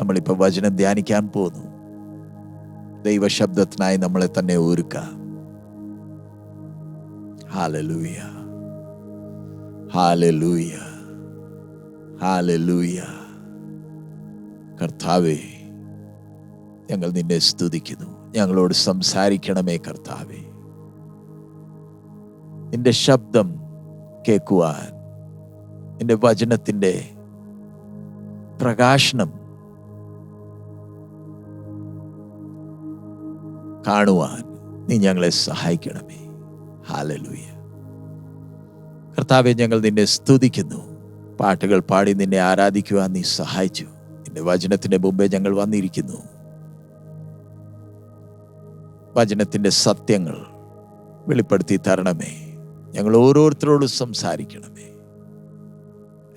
നമ്മളിപ്പോൾ വചനം ധ്യാനിക്കാൻ പോകുന്നു. ദൈവശബ്ദത്തിനായി നമ്മളെ തന്നെ ഒരുക്കാം. Hallelujah, hallelujah, hallelujah. കർത്താവേ, ഞങ്ങൾ നിന്നെ സ്തുതിക്കുന്നു. ഞങ്ങളോട് സംസാരിക്കണമേ കർത്താവേ. നിന്റെ ശബ്ദം കേൾക്കുവാൻ, നിന്റെ വചനത്തിൻ്റെ പ്രകാശനം കാണുവാൻ നീ ഞങ്ങളെ സഹായിക്കണമേ. ഹല്ലേലൂയ. കർത്താവെ, ഞങ്ങൾ നിന്നെ സ്തുതിക്കുന്നു. പാട്ടുകൾ പാടി നിന്നെ ആരാധിക്കുവാൻ നീ സഹായിച്ചു. നിന്റെ വചനത്തിന്റെ മുമ്പേ ഞങ്ങൾ വന്നിരിക്കുന്നു. വചനത്തിന്റെ സത്യങ്ങൾ വെളിപ്പെടുത്തി തരണമേ. ഞങ്ങൾ ഓരോരുത്തരോടും സംസാരിക്കണമേ.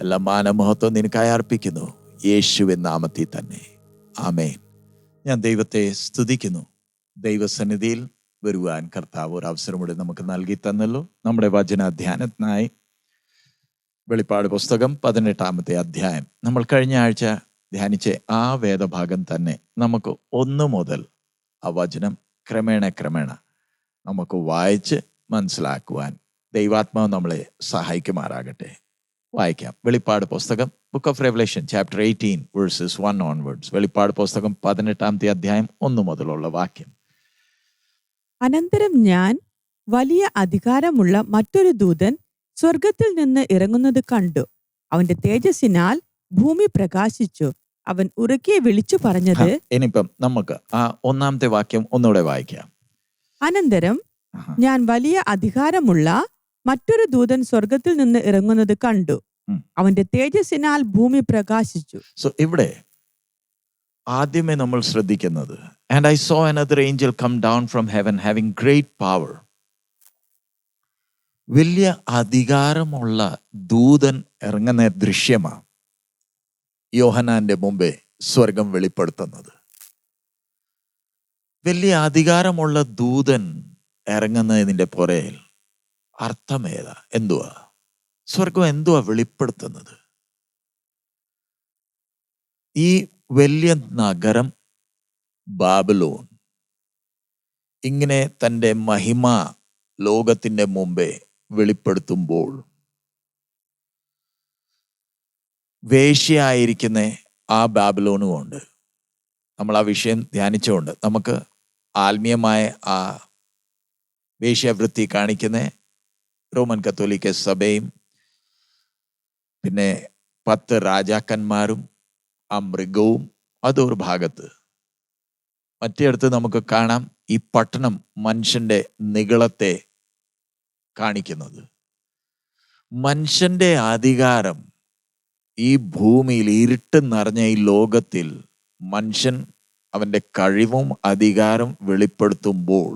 എല്ലാ മാനമഹത്വം നിനക്കായി അർപ്പിക്കുന്നു, യേശുവിൻ നാമത്തിൽ തന്നെ. ആമേൻ. ഞാൻ ദൈവത്തെ സ്തുതിക്കുന്നു. ദൈവസന്നിധിയിൽ വരുവാൻ കർത്താവ് ഒരു അവസരം കൂടി നമുക്ക് നൽകി തന്നല്ലോ. നമ്മുടെ വചനാധ്യാനത്തിനായി വെളിപ്പാട് പുസ്തകം 18-ാമത്തെ അധ്യായം നമ്മൾ കഴിഞ്ഞ ആഴ്ച ധ്യാനിച്ച ആ വേദഭാഗം തന്നെ നമുക്ക് 1 മുതൽ ആ വചനം ക്രമേണ നമുക്ക് വായിച്ച് മനസ്സിലാക്കുവാൻ ദൈവാത്മാവ് നമ്മളെ സഹായിക്കുമാറാകട്ടെ. വായിക്കാം. വെളിപ്പാട് പുസ്തകം, book of revelation, chapter 18 versus 1 onwards. വെളിപ്പാട് പുസ്തകം 18-ാമത്തെ അധ്യായം 1 മുതലുള്ള വാക്യം. അനന്തരം ഞാൻ വലിയ അധികാരമുള്ള മറ്റൊരു ദൂതൻ സ്വർഗത്തിൽ നിന്ന് ഇറങ്ങുന്നത് കണ്ടു. അവന്റെ തേജസ്സിനാൽ ഭൂമി പ്രകാശിച്ചു. അവൻ ഉറക്കെ വിളിച്ചു പറഞ്ഞത്. ഇനിയിപ്പം നമുക്ക് ആ 1-ാമത്തെ വാക്യം ഒന്നുകൂടെ വായിക്കാം. അനന്തരം ഞാൻ വലിയ അധികാരമുള്ള മറ്റൊരു ദൂതൻ സ്വർഗത്തിൽ നിന്ന് ഇറങ്ങുന്നത് കണ്ടു. അവന്റെ തേജസ്സിനാൽ ഭൂമി പ്രകാശിച്ചു. സോ ഇവിടെ ആദ്യമേ നമ്മൾ ശ്രദ്ധിക്കുന്നത്, and I saw another angel come down from heaven having great power. വലിയ അധികാരമുള്ള ദൂതൻ ഇറങ്ങുന്ന ദൃശ്യമാണ് യോഹന്നാന്റെ മുമ്പേ സ്വർഗം വെളിപ്പെടുത്തുന്നത്. വലിയ അധികാരമുള്ള ദൂതൻ ഇറങ്ങുന്നതിന്റെ പുറയിൽ അർത്ഥമേതാ? എന്തുവാ സ്വർഗം എന്തുവാ വെളിപ്പെടുത്തുന്നത്? ഈ വലിയ നഗരം ബാബിലോൺ ഇങ്ങനെ തൻ്റെ മഹിമ ലോകത്തിൻ്റെ മുമ്പേ വെളിപ്പെടുത്തുമ്പോൾ വേശ്യയായിരിക്കുന്ന ആ ബാബിലോണും ഉണ്ട്. നമ്മൾ ആ വിഷയം ധ്യാനിച്ചുകൊണ്ട് നമുക്ക് ആത്മീയമായ ആ വേശ്യാവൃത്തി കാണിക്കുന്ന റോമൻ കത്തോലിക്ക സഭയും പിന്നെ 10 രാജാക്കന്മാരും ആ മൃഗവും അതൊരു ഭാഗത്ത്. മറ്റേടത്ത് നമുക്ക് കാണാം ഈ പട്ടണം മനുഷ്യന്റെ നിഗളത്തെ കാണിക്കുന്നത്. മനുഷ്യന്റെ അധികാരം ഈ ഭൂമിയിൽ ഇരുട്ട് നിറഞ്ഞ ഈ ലോകത്തിൽ മനുഷ്യൻ അവന്റെ കഴിവും അധികാരം വെളിപ്പെടുത്തുമ്പോൾ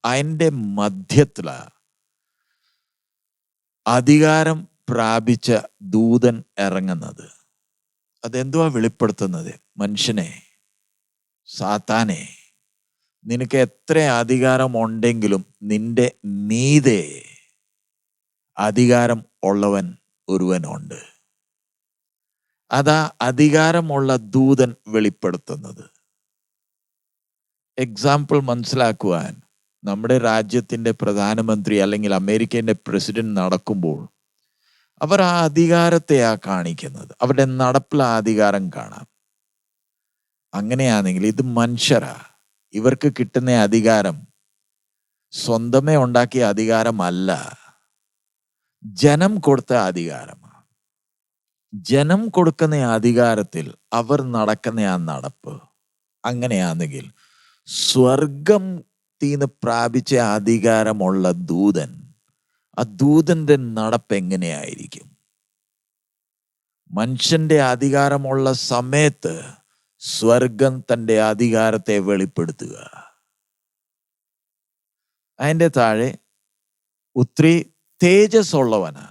അതിൻ്റെ മധ്യത്തില അധികാരം പ്രാപിച്ച ദൂതൻ ഇറങ്ങുന്നത്. അതെന്തുവാ വെളിപ്പെടുത്തുന്നത്? മനുഷ്യനെ, സാത്താനെ, നിനക്ക് എത്ര അധികാരം ഉണ്ടെങ്കിലും നിന്റെ മീതെ അധികാരം ഉള്ളവൻ ഒരുവനുണ്ട്. അതാ അധികാരമുള്ള ദൂതൻ വെളിപ്പെടുത്തുന്നത്. എക്സാമ്പിൾ മനസ്സിലാക്കുവാൻ, നമ്മുടെ രാജ്യത്തിൻ്റെ പ്രധാനമന്ത്രി അല്ലെങ്കിൽ അമേരിക്കൻ്റെ പ്രസിഡന്റ് നടക്കുമ്പോൾ അവർ ആ അധികാരത്തെയാ കാണിക്കുന്നത്. അവരുടെ നടപ്പിൽ ആ അധികാരം കാണാം. അങ്ങനെയാണെങ്കിൽ ഇത് മനുഷ്യരാ. ഇവർക്ക് കിട്ടുന്ന അധികാരം സ്വന്തമേ ഉണ്ടാക്കിയ അധികാരമല്ല, ജനം കൊടുത്ത അധികാരമാണ്. ജനം കൊടുക്കുന്ന അധികാരത്തിൽ അവർ നടക്കുന്ന ആ നടപ്പ് അങ്ങനെയാണെങ്കിൽ സ്വർഗം തീന്ന് പ്രാപിച്ച അധികാരമുള്ള ദൂതൻ, ആ ദൂതന്റെ നടപ്പ് എങ്ങനെയായിരിക്കും? മനുഷ്യന്റെ അധികാരമുള്ള സമയത്ത് സ്വർഗം തൻ്റെ അധികാരത്തെ വെളിപ്പെടുത്തുക. അതിൻ്റെ താഴെ ഒത്തിരി തേജസ് ഉള്ളവനാ.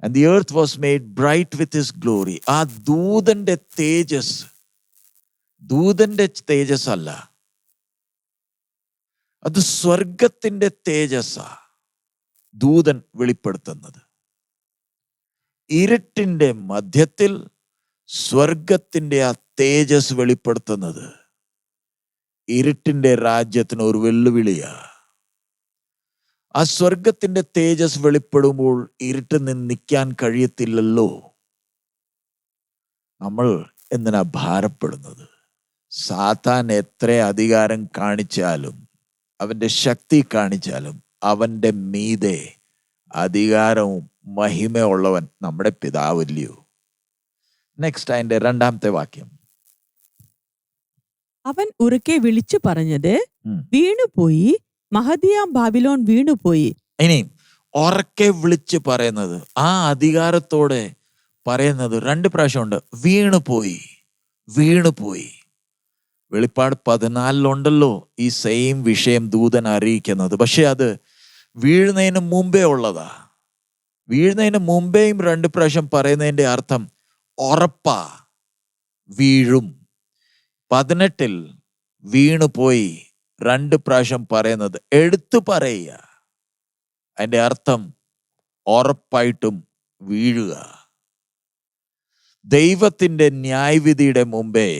And the earth was made bright with his glory. ആ ദൂതന്റെ തേജസ്, ദൂതന്റെ തേജസ് അല്ല, അത് സ്വർഗത്തിന്റെ തേജസ്സാ ദൂതൻ വെളിപ്പെടുത്തുന്നത്. ഇരുട്ടിന്റെ മധ്യത്തിൽ സ്വർഗത്തിന്റെ ആ തേജസ് വെളിപ്പെടുത്തുന്നത് ഇരുട്ടിന്റെ രാജ്യത്തിന് ഒരു വെല്ലുവിളിയാ. ആ സ്വർഗത്തിന്റെ തേജസ് വെളിപ്പെടുമ്പോൾ ഇരുട്ടിൽ നിന്ന് നിൽക്കാൻ കഴിയത്തില്ലല്ലോ. നമ്മൾ എന്തിനാ ഭാരപ്പെടുന്നത്? സാത്താൻ എത്ര അധികാരം കാണിച്ചാലും, അവന്റെ ശക്തി കാണിച്ചാലും, അവന്റെ മീതെ അധികാരവും മഹിമയുള്ളവൻ നമ്മുടെ പിതാവല്ലയോ. നെക്സ്റ്റ്, അതിന്റെ 2-ാമത്തെ വാക്യം. അവൻ ഉറക്കെ വിളിച്ചു പറഞ്ഞത്, ഉം. വീണുപോയി, മഹതിയാം ബാബിലോൺ വീണുപോയി. ഇനി ഉറക്കെ വിളിച്ച് പറയുന്നത്, ആ അധികാരത്തോടെ പറയുന്നത് 2 പ്രാവശ്യമുണ്ട്. വീണുപോയി, വീണുപോയി. വെളിപ്പാട് 14 ഈ സെയിം വിഷയം ദൂതൻ അറിയിക്കുന്നത്. പക്ഷെ അത് വീഴുന്നതിന് മുമ്പേ ഉള്ളതാ. വീഴുന്നതിന് മുമ്പേയും 2 പ്രാവശ്യം പറയുന്നതിന്റെ അർത്ഥം ഉറപ്പാ, വീഴും. 18 വീണുപോയി 2 പ്രാവശ്യം പറയുന്നത് എടുത്തു പറയുക. അതിന്റെ അർത്ഥം ഉറപ്പായിട്ടും വീഴുക. ദൈവത്തിന്റെ ന്യായവിധിയുടെ മുമ്പേ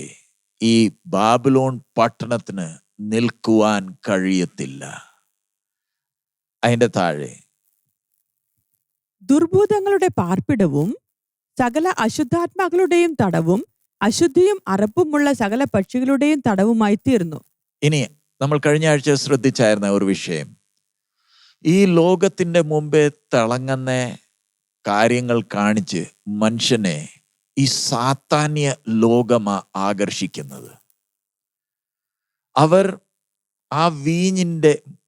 ഈ ബാബിലോൺ പട്ടണത്തിന് നിൽക്കുവാൻ കഴിയത്തില്ല. അതിന്റെ താഴെ, ദുർഭൂതങ്ങളുടെ പാർപ്പിടവും സകല അശുദ്ധാത്മാക്കളുടെയും തടവും അശുദ്ധിയും അറപ്പുമുള്ള സകല പക്ഷികളുടെയും തടവുമായി തീർന്നു. ഇനി നമ്മൾ കഴിഞ്ഞ ആഴ്ച ശ്രദ്ധിച്ചായിരുന്ന ഒരു വിഷയം, ഈ ലോകത്തിന്റെ മുമ്പേ തിളങ്ങുന്ന കാര്യങ്ങൾ കാണിച്ച് മനുഷ്യനെ ഈ സാത്താന്യ ലോകമാ ആകർഷിക്കുന്നത്. അവർ ആ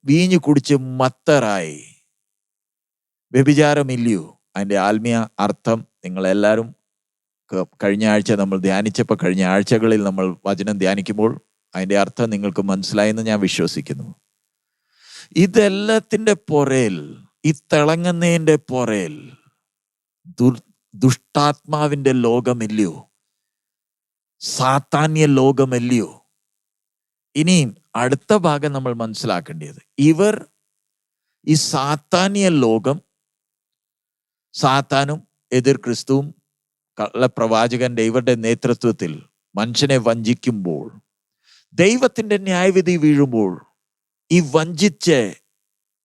വീഞ്ഞ് കുടിച്ച് മത്തരായി. വ്യഭിചാരമില്ലയോ? അതിന്റെ ആത്മീയ അർത്ഥം നിങ്ങളെല്ലാവരും കഴിഞ്ഞ ആഴ്ച നമ്മൾ ധ്യാനിച്ചപ്പോൾ, കഴിഞ്ഞ ആഴ്ചകളിൽ നമ്മൾ വചനം ധ്യാനിക്കുമ്പോൾ അതിന്റെ അർത്ഥം നിങ്ങൾക്ക് മനസ്സിലായെന്ന് ഞാൻ വിശ്വസിക്കുന്നു. ഇതെല്ലാത്തിന്റെ പുറയിൽ, ഈ തിളങ്ങുന്നതിന്റെ പുറയിൽ ദുഷ്ടാത്മാവിന്റെ ലോകമില്ലയോ? സാത്താന്യ ലോകമല്ലയോ? ഇനിയും അടുത്ത ഭാഗം നമ്മൾ മനസ്സിലാക്കേണ്ടത്, ഇവർ ഈ സാത്താന്യ ലോകം, സാത്താനും എതിർ ക്രിസ്തുവും കള്ളപ്രവാചകന്റെ ഇവരുടെ നേതൃത്വത്തിൽ മനുഷ്യനെ വഞ്ചിക്കുമ്പോൾ, ദൈവത്തിന്റെ ന്യായവിധി വീഴുമ്പോൾ, ഈ വഞ്ചിച്ച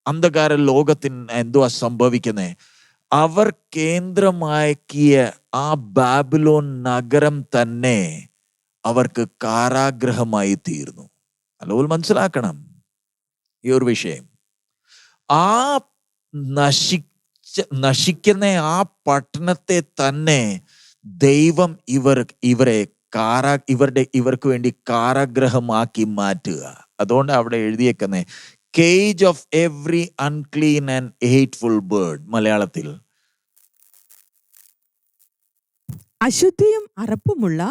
അന്ധകാര ലോകത്തിന് എന്തുവാ സംഭവിക്കുന്നത്? അവർ കേന്ദ്രമാക്കിയ ആ ബാബിലോൺ നഗരം തന്നെ അവർക്ക് കാരാഗ്രഹമായി തീർന്നു. നല്ലപോലെ മനസ്സിലാക്കണം ഈ ഒരു വിഷയം. ആ നശിക്കുന്ന ആ പട്ടണത്തെ തന്നെ ദൈവം ഇവർക്ക് വേണ്ടി കാരാഗ്രഹമാക്കി മാറ്റുക. അതുകൊണ്ട് അവിടെ എഴുതിയേക്കുന്നത് cage of every unclean and hateful bird. മലയാളത്തിൽ അശുദ്ധിയും അറപ്പുമുള്ള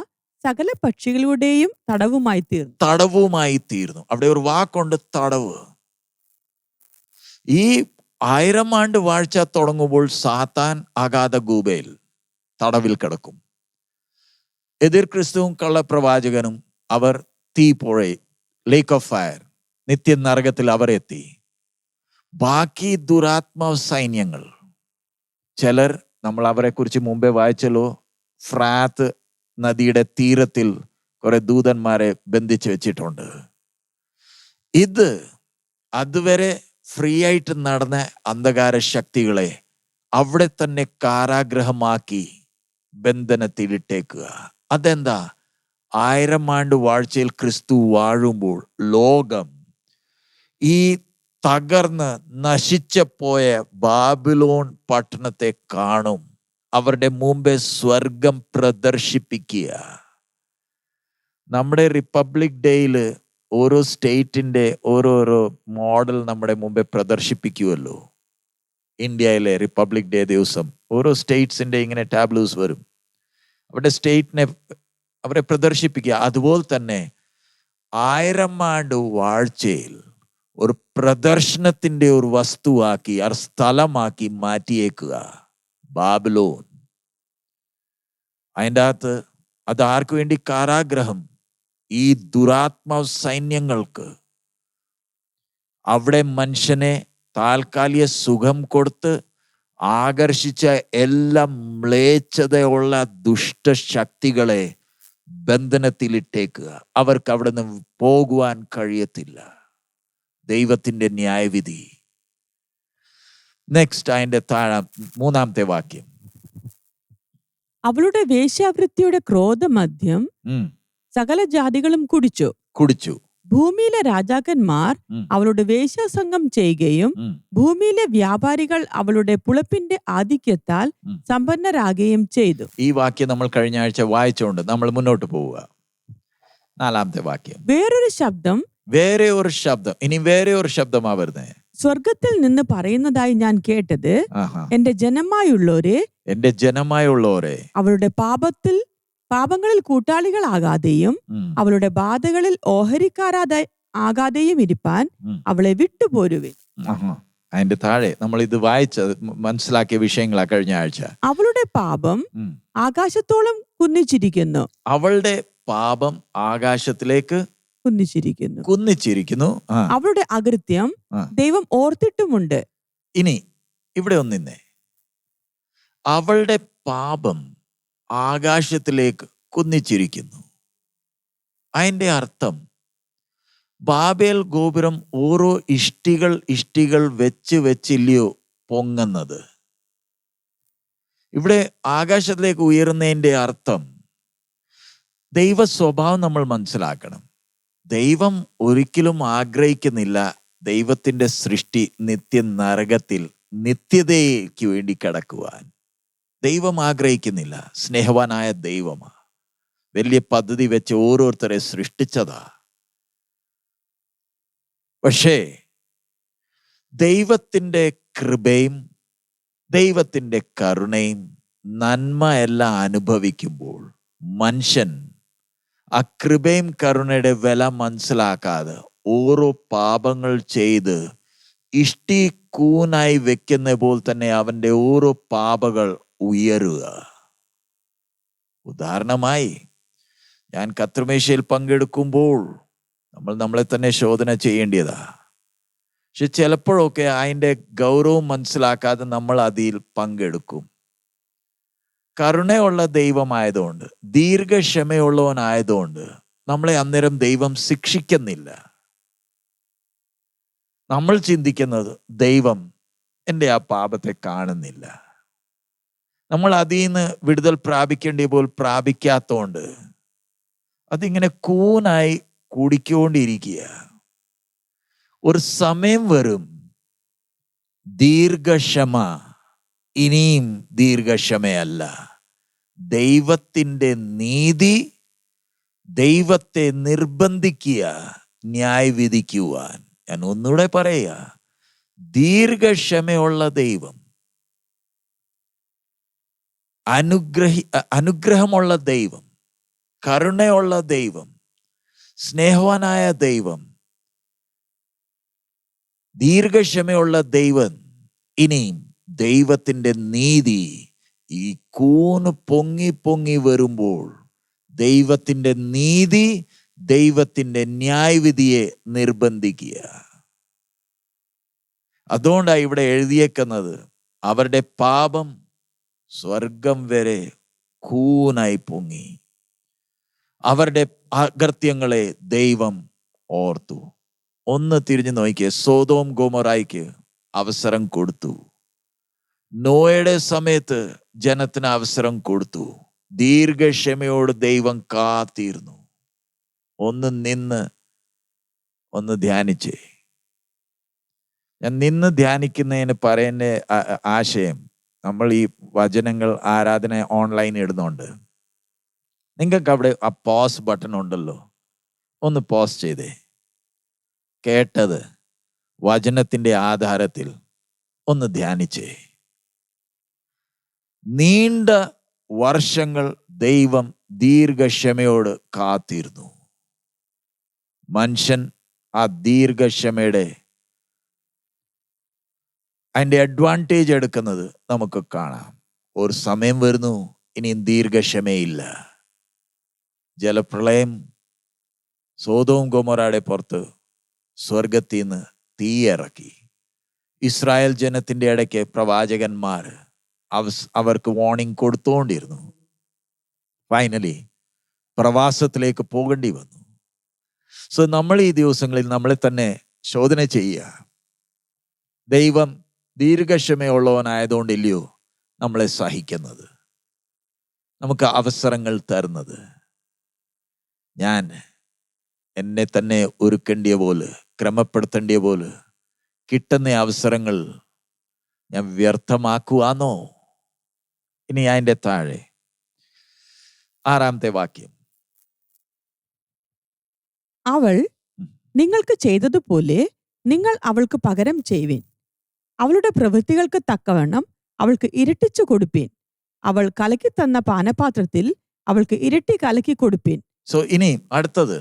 സകല പക്ഷികളുടെയും തടവുമായി തീർന്നു. തടവുമായി തീർന്നു. അവിടെ ഒരു വാക്കുണ്ട്, തടവ്. ഈ 1000 ആണ്ട് വാഴ്ച തുടങ്ങുമ്പോൾ സാത്താൻ അഗാധ ഗൂബയിൽ തടവിൽ കിടക്കും. എതിർ ക്രിസ്തുവും കള്ളപ്രവാചകനും അവർ തീപ്പുഴ, ലേക്ക് ഓഫ് ഫയർ, നിത്യ നരകത്തിൽ അവർ എത്തി. ബാക്കി ദുരാത്മാവ് സൈന്യങ്ങൾ, ചിലർ നമ്മൾ അവരെ കുറിച്ച് മുമ്പേ വായിച്ചല്ലോ, ഫ്രാത്ത് നദിയുടെ തീരത്തിൽ കുറെ ദൂതന്മാരെ ബന്ധിച്ചു വെച്ചിട്ടുണ്ട്. ഇത് അതുവരെ ഫ്രീ ആയിട്ട് നടന്ന അന്ധകാര ശക്തികളെ അവിടെ തന്നെ കാരാഗ്രഹമാക്കി ബന്ധനത്തിലിട്ടേക്കുക. അതെന്താ? 1000 ആണ്ട് വാഴ്ചയിൽ ക്രിസ്തു വാഴുമ്പോൾ ലോകം ഈ തകർന്ന് നശിച്ചു പോയ ബാബിലോൺ പട്ടണത്തെ കാണും. അവരുടെ മുമ്പേ സ്വർഗം പ്രദർശിപ്പിക്കുക. നമ്മുടെ റിപ്പബ്ലിക് ഡേയിൽ ഓരോ സ്റ്റേറ്റിന്റെ ഓരോരോ മോഡൽ നമ്മുടെ മുമ്പേ പ്രദർശിപ്പിക്കുമല്ലോ. ഇന്ത്യയിലെ റിപ്പബ്ലിക് ഡേ ദിവസം ഓരോ സ്റ്റേറ്റ്സിന്റെ ഇങ്ങനെ ടാബ്ലൂസ് വരും. അവരുടെ സ്റ്റേറ്റിനെ അവരെ പ്രദർശിപ്പിക്കുക. അതുപോലെ തന്നെ 1000 ആണ്ട് വാഴ്ചയിൽ ഒരു പ്രദർശനത്തിന്റെ ഒരു വസ്തുവാക്കി, ആ സ്ഥലമാക്കി മാറ്റിയേക്കുക ബാബിലോൺ. അതിൻ്റെ അകത്ത് അത് ആർക്ക് വേണ്ടി കാരാഗ്രഹം? ഈ ദുരാത്മാവ് സൈന്യങ്ങൾക്ക്. അവിടെ മനുഷ്യനെ താൽക്കാലിക സുഖം കൊടുത്ത് ആകർഷിച്ച എല്ലാ മ്ലേച്ഛതയുള്ള ദുഷ്ടശക്തികളെ ബന്ധനത്തിലിട്ടേക്കുക. അവർക്ക് അവിടെ നിന്ന് പോകുവാൻ കഴിയത്തില്ല. ദൈവത്തിൻ്റെ ന്യായവിധി. നെക്സ്റ്റ്, അതിൻ്റെ താഴെ 3-ാമത്തെ വാക്യം. അവളുടെ വേശ്യാവൃത്തിയുടെ ക്രോധമദ്യം സകല ജാതികളും കുടിച്ചു. ഭൂമിയിലെ രാജാക്കന്മാർ അവളുടെ വേശ്യാസംഗം ചെയ്യുകയും ഭൂമിയിലെ വ്യാപാരികൾ അവളുടെ പുളപ്പിന്റെ ആധിക്യത്താൽ സമ്പന്നരാകുകയും ചെയ്തു. ഈ വാക്യം നമ്മൾ കഴിഞ്ഞ ആഴ്ച വായിച്ചുകൊണ്ട് നമ്മൾ മുന്നോട്ട് പോവുക. 4-ാമത്തെ വാക്യം. വേറെ ഒരു ശബ്ദം ഇനി വേറെ ഒരു ശബ്ദമാ വരുന്നേ. സ്വർഗത്തിൽ നിന്ന് പറയുന്നതായി ഞാൻ കേട്ടത്, എന്റെ ജനമായുള്ളോരെ അവളുടെ പാപങ്ങളിൽ കൂട്ടാളികളാകാതെയും അവളുടെ ബാധകളിൽ ഓഹരിക്കാരാകാതെയും ഇരിപ്പാൻ അവളെ വിട്ടുപോരുവിൻ. അതിന്റെ താഴെ നമ്മൾ ഇത് വായിച്ചത് മനസ്സിലാക്കിയ വിഷയങ്ങളാ കഴിഞ്ഞ ആഴ്ച. അവളുടെ പാപം ആകാശത്തോളം കുന്നിച്ചിരിക്കുന്നു. അവളുടെ പാപം ആകാശത്തിലേക്ക് കുന്നിച്ചിരിക്കുന്നു. അവളുടെ അകൃത്യം ദൈവം ഓർത്തിട്ടുമുണ്ട്. ഇനി ഇവിടെ ഒന്നിന്നെ, അവളുടെ പാപം ആകാശത്തിലേക്ക് കുന്നിച്ചിരിക്കുന്നു. അതിൻ്റെ അർത്ഥം ബാബേൽ ഗോപുരം ഓരോ ഇഷ്ടികൾ വെച്ചില്ലയോ പൊങ്ങുന്നത്. ഇവിടെ ആകാശത്തിലേക്ക് ഉയരുന്നതിൻ്റെ അർത്ഥം ദൈവ സ്വഭാവം നമ്മൾ മനസ്സിലാക്കണം. ദൈവം ഒരിക്കലും ആഗ്രഹിക്കുന്നില്ല ദൈവത്തിൻ്റെ സൃഷ്ടി നരകത്തിൽ നിത്യതയ്ക്ക് വേണ്ടി കിടക്കുവാൻ. ദൈവം ആഗ്രഹിക്കുന്നില്ല. സ്നേഹവാനായ ദൈവമാ, വലിയ പദ്ധതി വെച്ച് ഓരോരുത്തരെ സൃഷ്ടിച്ചതാ. പക്ഷേ ദൈവത്തിൻ്റെ കൃപയും ദൈവത്തിൻ്റെ കരുണയും നന്മ എല്ലാം അനുഭവിക്കുമ്പോൾ മനുഷ്യൻ ആ കൃപയും കരുണയുടെ വില മനസ്സിലാക്കാതെ ഓരോ പാപങ്ങൾ ചെയ്ത് കൂനായി വെക്കുന്ന പോലെ തന്നെ അവൻ്റെ ഓരോ പാപങ്ങൾ ഉയരുക. ഉദാഹരണമായി, ഞാൻ കർത്തൃമേശയിൽ പങ്കെടുക്കുമ്പോൾ നമ്മളെ തന്നെ ശോധന ചെയ്യേണ്ടതാ. പക്ഷെ ചിലപ്പോഴൊക്കെ അതിൻ്റെ ഗൗരവം മനസ്സിലാക്കാതെ നമ്മൾ അതിൽ പങ്കെടുക്കും. കരുണയുള്ള ദൈവമായതുകൊണ്ട്, ദീർഘക്ഷമയുള്ളവനായതുകൊണ്ട് നമ്മളെ അന്നേരം ദൈവം ശിക്ഷിക്കുന്നില്ല. നമ്മൾ ചിന്തിക്കുന്നത് ദൈവം എൻ്റെ ആ പാപത്തെ കാണുന്നില്ല. നമ്മൾ അതിൽ നിന്ന് വിടുതൽ പ്രാപിക്കേണ്ടിയ പോൽ പ്രാപിക്കാത്തോണ്ട് അതിങ്ങനെ കൂനായി കൂടിക്കൊണ്ടിരിക്കുക. ഒരു സമയം വരും, ദീർഘക്ഷമ ഇനിയും ദീർഘക്ഷമയല്ല. ദൈവത്തിൻ്റെ നീതി ദൈവത്തെ നിർബന്ധിക്കുക ന്യായവിധിക്കുവാൻ. ഞാൻ ഒന്നുകൂടെ പറയുക, ദീർഘക്ഷമയുള്ള ദൈവം, അനുഗ്രഹമുള്ള ദൈവം, കരുണയുള്ള ദൈവം, സ്നേഹവാനായ ദൈവം, ദീർഘക്ഷമയുള്ള ദൈവം ഇനിയും ദൈവത്തിൻ്റെ നീതി ഈ കൂന് പൊങ്ങി വരുമ്പോൾ ദൈവത്തിൻ്റെ നീതി ദൈവത്തിൻ്റെ ന്യായവിധിയെ നിർബന്ധിക്കുക. അതുകൊണ്ടാണ് ഇവിടെ എഴുതിയേക്കുന്നത്, അവരുടെ പാപം സ്വർഗം വരെ കൂനായി പൊങ്ങി, അവരുടെ അകൃത്യങ്ങളെ ദൈവം ഓർത്തു. ഒന്ന് തിരിഞ്ഞു നോക്കിയേ, സോദോം ഗൊമോറായ്ക്ക് അവസരം കൊടുത്തു. നോയയുടെ സമയത്ത് ജനത്തിന് അവസരം കൊടുത്തു. ദീർഘക്ഷമയോട് ദൈവം കാത്തിരുന്നു. ഒന്ന് ധ്യാനിച്ചേ. ഞാൻ നിന്ന് ധ്യാനിക്കുന്നതിന് പറയുന്ന ആശയം, നമ്മൾ ഈ വചനങ്ങൾ ആരാധന ഓൺലൈൻ ഇടുന്നുണ്ട്. നിങ്ങൾക്ക് അവിടെ ആ പോസ് ബട്ടൺ ഉണ്ടല്ലോ, ഒന്ന് പോസ് ചെയ്തേ. കേട്ടത് വചനത്തിൻ്റെ ആധാരത്തിൽ ഒന്ന് ധ്യാനിച്ചേ. നീണ്ട വർഷങ്ങൾ ദൈവം ദീർഘക്ഷമയോട് കാത്തിരുന്നു. മനുഷ്യൻ ആ ദീർഘക്ഷമയുടെ അതിൻ്റെ അഡ്വാൻറ്റേജ് എടുക്കുന്നത് നമുക്ക് കാണാം. ഒരു സമയം വരുന്നു, ഇനിയും ദീർഘക്ഷമയില്ല. ജലപ്രളയം സോദോം ഗൊമോറയുടെ പുറത്ത് സ്വർഗത്തിൽ നിന്ന് തീയിറക്കി. ഇസ്രായേൽ ജനത്തിൻ്റെ ഇടയ്ക്ക് പ്രവാചകന്മാർ അവർക്ക് വാർണിംഗ് കൊടുത്തുകൊണ്ടിരുന്നു. ഫൈനലി പ്രവാസത്തിലേക്ക് പോകേണ്ടി വന്നു. സോ നമ്മൾ ഈ ദിവസങ്ങളിൽ നമ്മളെ തന്നെ ശോധന ചെയ്യുക. ദൈവം ദീർഘക്ഷമയുള്ളവനായതുകൊണ്ടില്ലയോ നമ്മളെ സഹിക്കുന്നത്, നമുക്ക് അവസരങ്ങൾ തരുന്നത്? ഞാൻ എന്നെ തന്നെ ഒരുക്കേണ്ടിയ പോലെ, ക്രമപ്പെടുത്തേണ്ടിയ പോലെ കിട്ടുന്ന അവസരങ്ങൾ ഞാൻ വ്യർത്ഥമാക്കുവാന്നോ? ഇനി അതിൻ്റെ താഴെ 6-ാമത്തെ വാക്യം. അവൾ നിങ്ങൾക്ക് ചെയ്തതുപോലെ നിങ്ങൾ അവൾക്ക് പകരം ചെയ്യുവിൻ. അവളുടെ പ്രവൃത്തികൾക്ക് തക്കവണ്ണം അവൾക്ക് ഇരട്ടിച്ചു കൊടുപ്പീൻ. അവൾ കലക്കി തന്ന പാനപാത്രത്തിൽ അവൾക്ക് ഇരട്ടി കലക്കി കൊടുപ്പീൻ. സോ ഇനി അടുത്തത്,